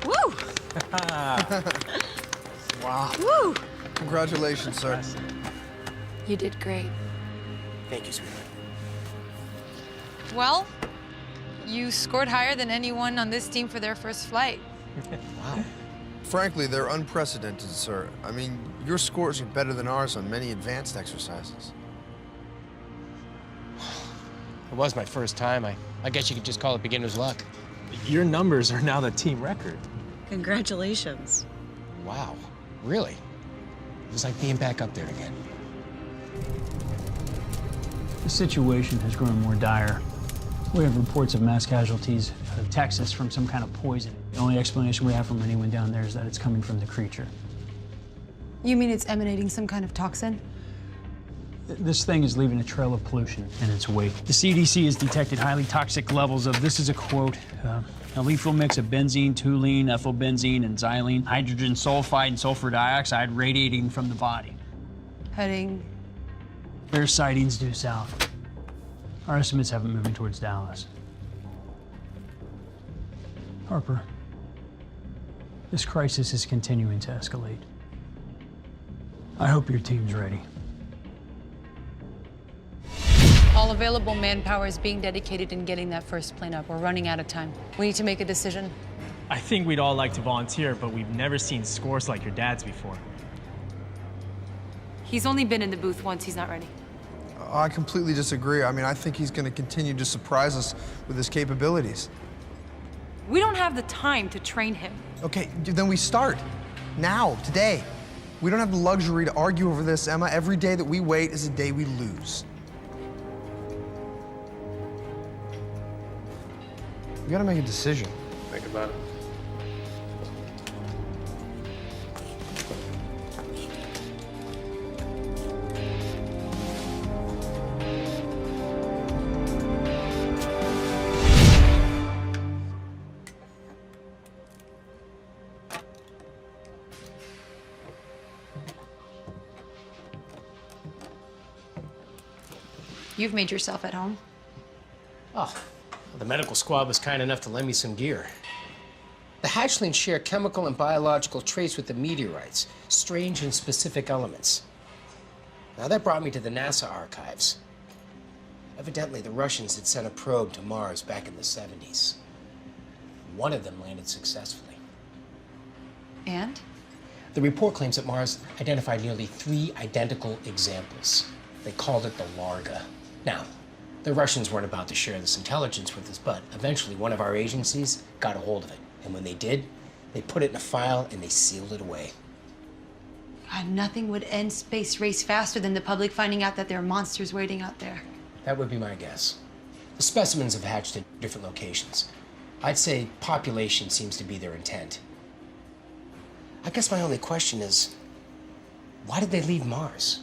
Woo! Wow. Woo! Congratulations, sir. You did great. Thank you, sweetheart. Well, you scored higher than anyone on this team for their first flight. Wow. Frankly, they're unprecedented, sir. I mean, your scores are better than ours on many advanced exercises. It was my first time. I guess you could just call it beginner's luck. Your numbers are now the team record. Congratulations. Wow, really? It was like being back up there again. The situation has grown more dire. We have reports of mass casualties out of Texas from some kind of poison. The only explanation we have from anyone down there is that it's coming from the creature. You mean it's emanating some kind of toxin? This thing is leaving a trail of pollution in its wake. The CDC has detected highly toxic levels of, this is a quote, a lethal mix of benzene, toluene, ethylbenzene, and xylene, hydrogen sulfide, and sulfur dioxide radiating from the body. Heading. There's sightings due south. Our estimates have it moving towards Dallas. Harper, this crisis is continuing to escalate. I hope your team's ready. All available manpower is being dedicated in getting that first plane up. We're running out of time. We need to make a decision. I think we'd all like to volunteer, but we've never seen scores like your dad's before. He's only been in the booth once. He's not ready. I completely disagree. I mean, I think he's going to continue to surprise us with his capabilities. We don't have the time to train him. Okay, then we start. Now, today. We don't have the luxury to argue over this, Emma. Every day that we wait is a day we lose. We gotta make a decision. Think about it. You've made yourself at home. Oh, the medical squad was kind enough to lend me some gear. The hatchlings share chemical and biological traits with the meteorites, strange and specific elements. Now that brought me to the NASA archives. Evidently, the Russians had sent a probe to Mars back in the 70s. One of them landed successfully. And? The report claims that Mars identified nearly 3 identical examples. They called it the Larga. Now, the Russians weren't about to share this intelligence with us, but eventually one of our agencies got a hold of it. And when they did, they put it in a file and they sealed it away. God, nothing would end space race faster than the public finding out that there are monsters waiting out there. That would be my guess. The specimens have hatched in different locations. I'd say population seems to be their intent. I guess my only question is, why did they leave Mars?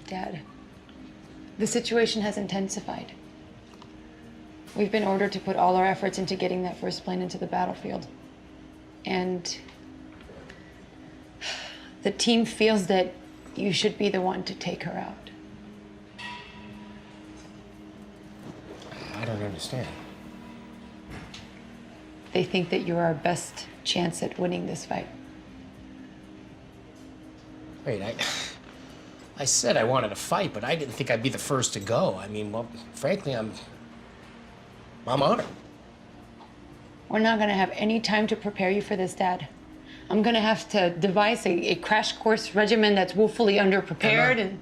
Dad, the situation has intensified. We've been ordered to put all our efforts into getting that first plane into the battlefield. And the team feels that you should be the one to take her out. I don't understand. They think that you're our best chance at winning this fight. Wait, I said I wanted to fight, but I didn't think I'd be the first to go. I mean, well, frankly, I'm honored. We're not gonna have any time to prepare you for this, Dad. I'm gonna have to devise a crash course regimen that's woefully underprepared. Emma, and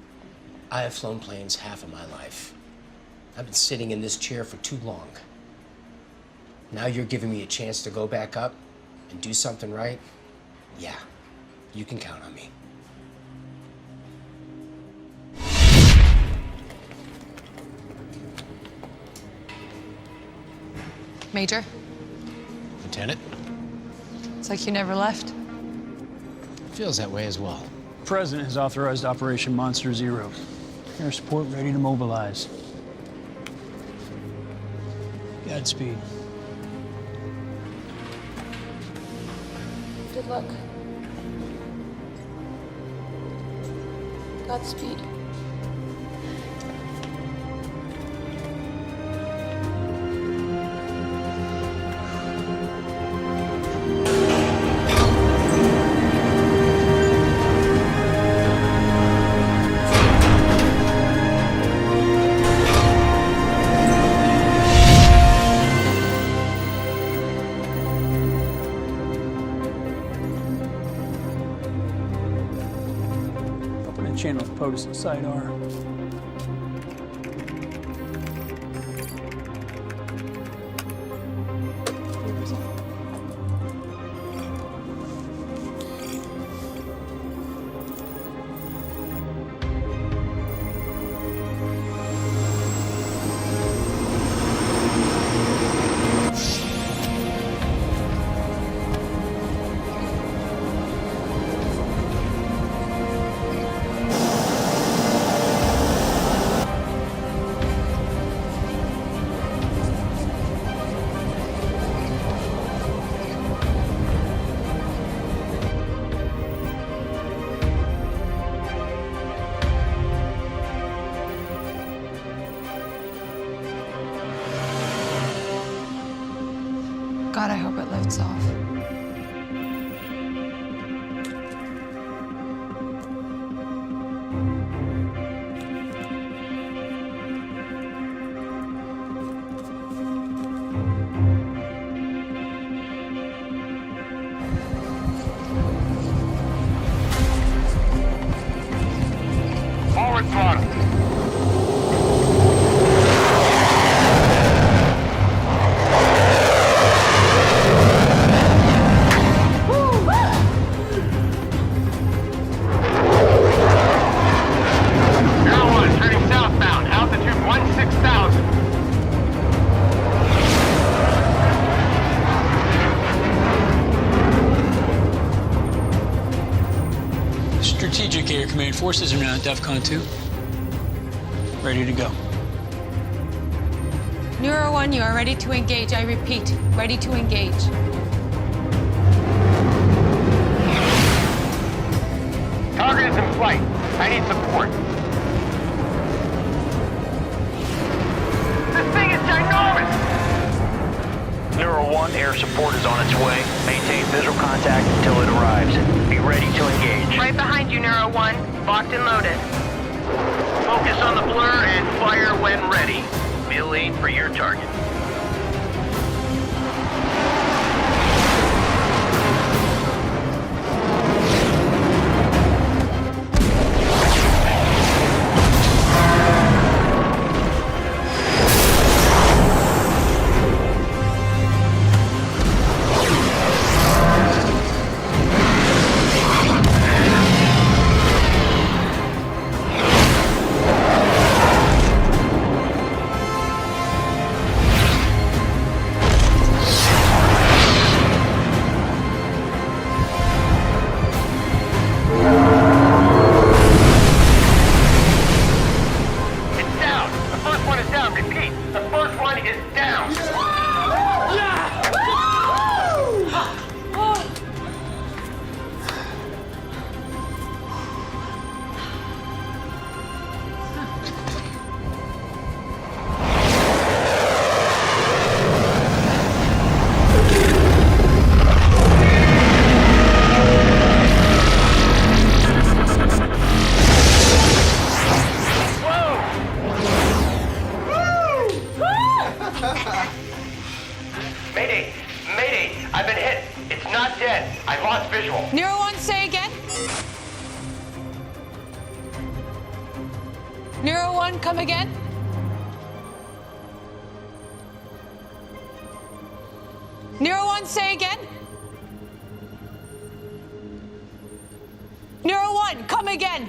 I have flown planes half of my life. I've been sitting in this chair for too long. Now you're giving me a chance to go back up and do something right? Yeah, you can count on me. Major, Lieutenant, it's like you never left. feels that way as well. The President has authorized Operation Monster Zero. Air support ready to mobilize. Godspeed. Good luck. Godspeed. Channel of POTUS at Site R. God, I hope it lifts off. Forward throttle. Strategic Air Command forces are now at DEFCON 2. Ready to go. Neuro 1, you are ready to engage. I repeat, ready to engage. Target is in flight. I need support. This thing is ginormous! Neuro 1, air support is on its way. Maintain visual contact until it arrives. Be ready to engage. Right behind you, Neuro 1. Locked and loaded. Focus on the blur and fire when ready. Mill aim for your target. Mayday! Mayday! I've been hit! It's not dead! I've lost visual! Neuro 1, say again. Neuro 1, come again. Neuro 1, say again. Neuro 1, come again.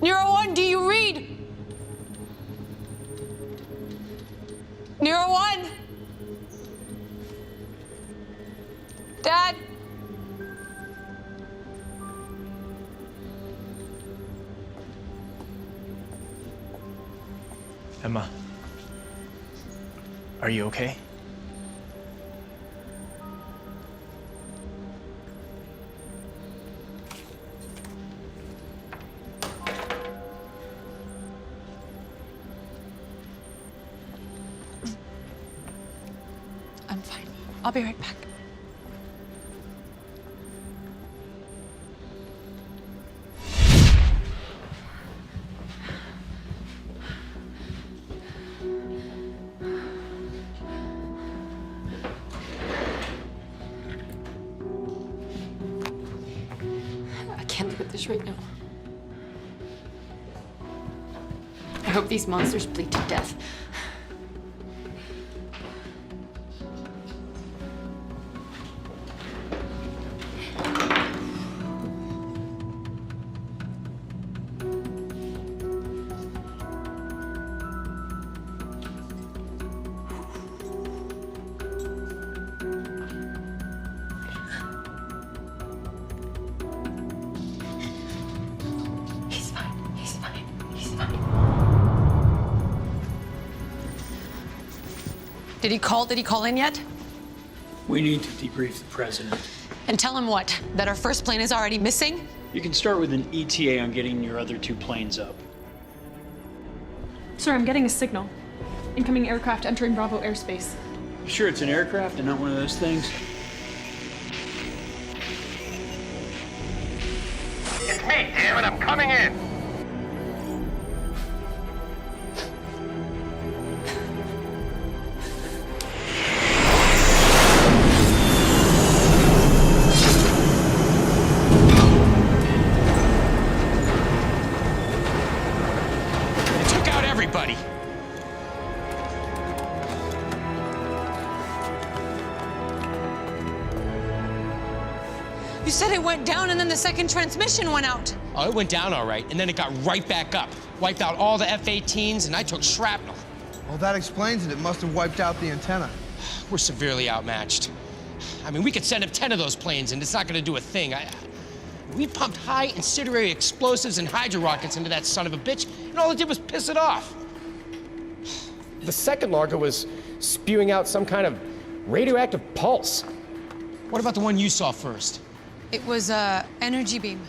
Neuro 1, do you read? Emma, are you okay? I'm fine. I'll be right back. I can't look at this right now. I hope these monsters bleed to death. He's fine. He's fine. He's fine. Did he call in yet? We need to debrief the president. And tell him what? That our first plane is already missing? You can start with an ETA on getting your other 2 planes up. Sir, I'm getting a signal. Incoming aircraft entering Bravo airspace. You sure it's an aircraft and not one of those things? It's me, damn it, I'm coming in. Took out everybody. You said it went down and then the second transmission went out. Oh, it went down all right, and then it got right back up. Wiped out all the F-18s, and I took shrapnel. Well, that explains it. It must have wiped out the antenna. We're severely outmatched. I mean, we could send up 10 of those planes, and it's not gonna do a thing. We pumped high incendiary explosives and hydro rockets into that son of a bitch, and all it did was piss it off. The second Largo was spewing out some kind of radioactive pulse. What about the one you saw first? It was energy beam.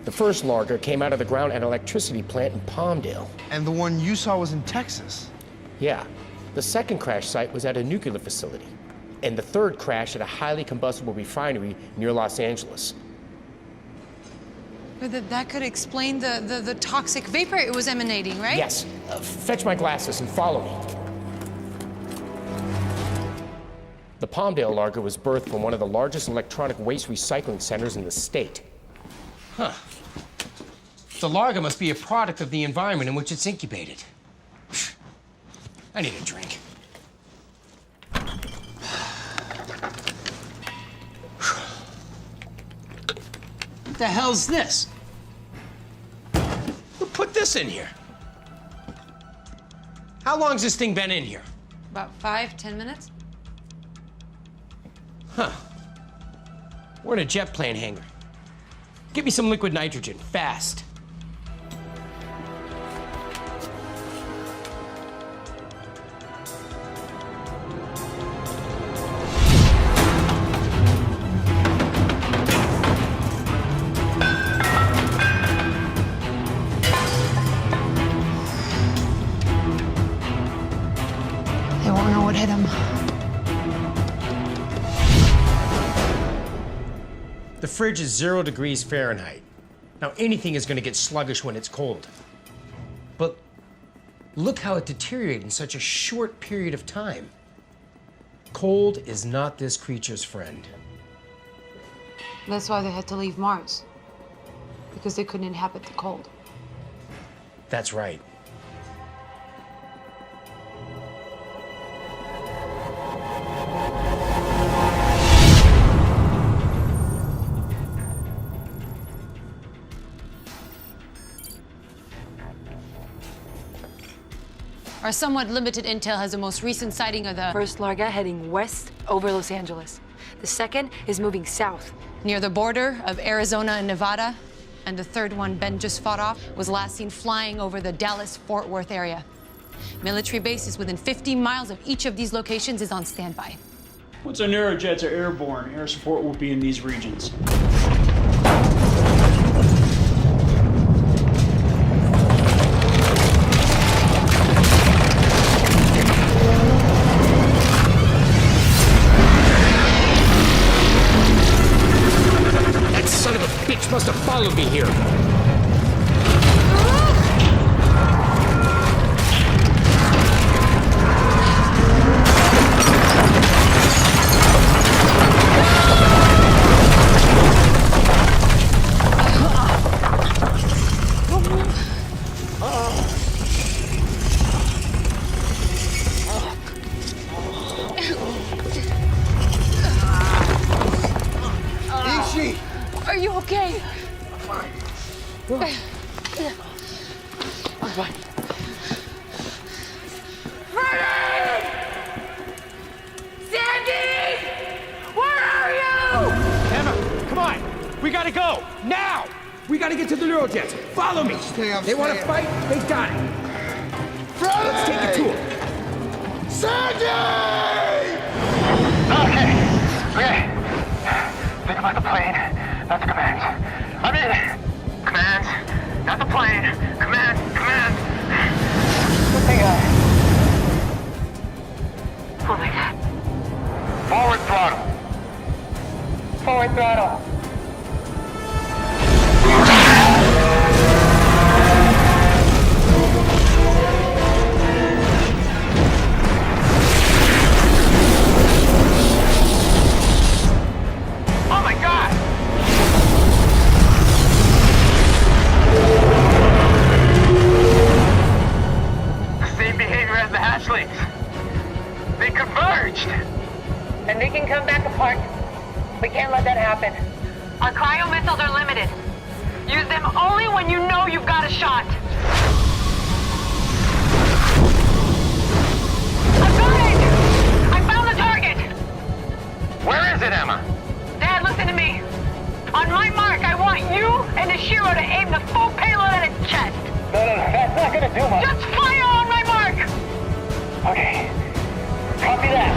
The first Largo came out of the ground at an electricity plant in Palmdale. And the one you saw was in Texas. Yeah. The second crash site was at a nuclear facility. And the third crash at a highly combustible refinery near Los Angeles. But that could explain the toxic vapor it was emanating, right? Yes. Fetch my glasses and follow me. The Palmdale Largo was birthed from one of the largest electronic waste recycling centers in the state. Huh. The Largo must be a product of the environment in which it's incubated. I need a drink. What the hell's this? Who put this in here? How long's this thing been in here? About 5-10 minutes. Huh. We're in a jet plane hangar. Get me some liquid nitrogen, fast. They won't know what hit him. The fridge is 0 degrees Fahrenheit. Now, anything is going to get sluggish when it's cold. But look how it deteriorated in such a short period of time. Cold is not this creature's friend. That's why they had to leave Mars. Because they couldn't inhabit the cold. That's right. Our somewhat limited intel has the most recent sighting of the First Larga heading west over Los Angeles. The second is moving south. near the border of Arizona and Nevada. And the third one Ben just fought off was last seen flying over the Dallas-Fort Worth area. Military bases within 50 miles of each of these locations is on standby. Once our Neurojets are airborne, air support will be in these regions. That son of a bitch must have followed me here. Are you okay? I'm fine. Sandy! Where are you? Emma, come on. We gotta go. Now! We gotta get to the Neurojets. Follow me. They want to fight? They got it. Let's take it to them. Sandy! Okay. Think about the plane, not the commands. I'm in. Commands, not the plane. Commands. What they got? Oh my God. Forward throttle. Forward throttle. Oh my God! The same behavior as the hatchlings. They converged. And they can come back apart. We can't let that happen. Our cryo missiles are limited. Use them only when you know you've got a shot. I've got it! I found the target! Where is it, Emma? Dad, listen to me. On my mark, I want you and Ishiro to aim the full payload at its chest. No, that's not gonna do much. Just fire on my mark! Okay. Copy that.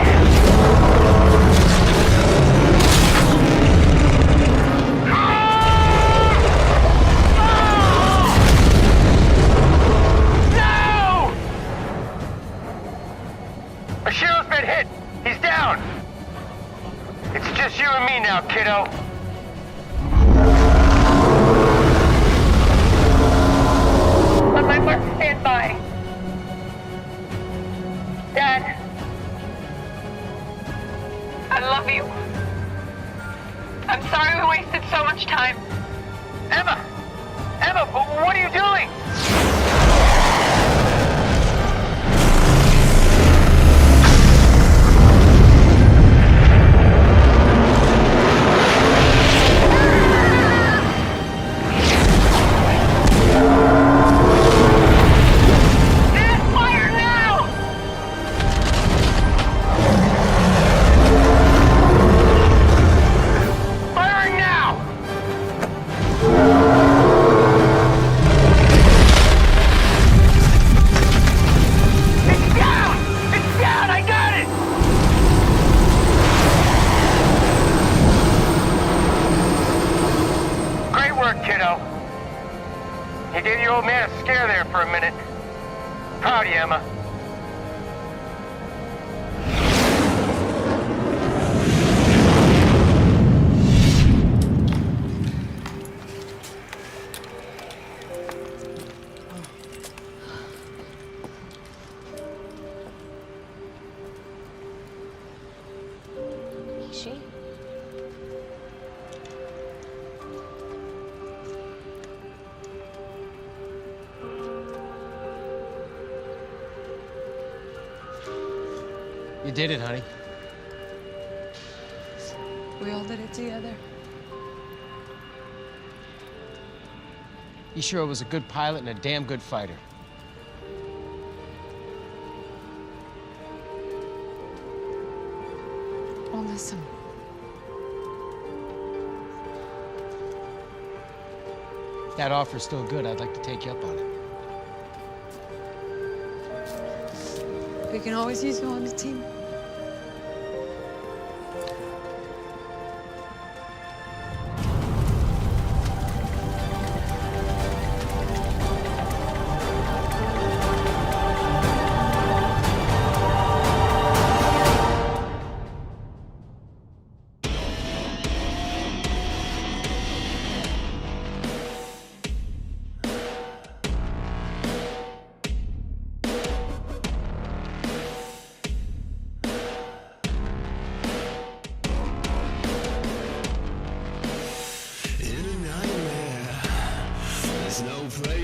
No! Ashiro's been hit. He's down. It's just you and me now, kiddo. On my mark, stand by. Dad. I love you. I'm sorry we wasted so much time. Emma, what are you doing? You gave your old man a scare there for a minute. Proud of you, Emma. Is she? You did it, honey. We all did it together. Ishiro was a good pilot and a damn good fighter. Well, listen. If that offer's still good, I'd like to take you up on it. We can always use you on the team.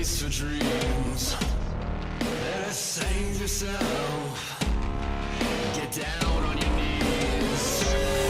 For dreams, better save yourself. Get down on your knees.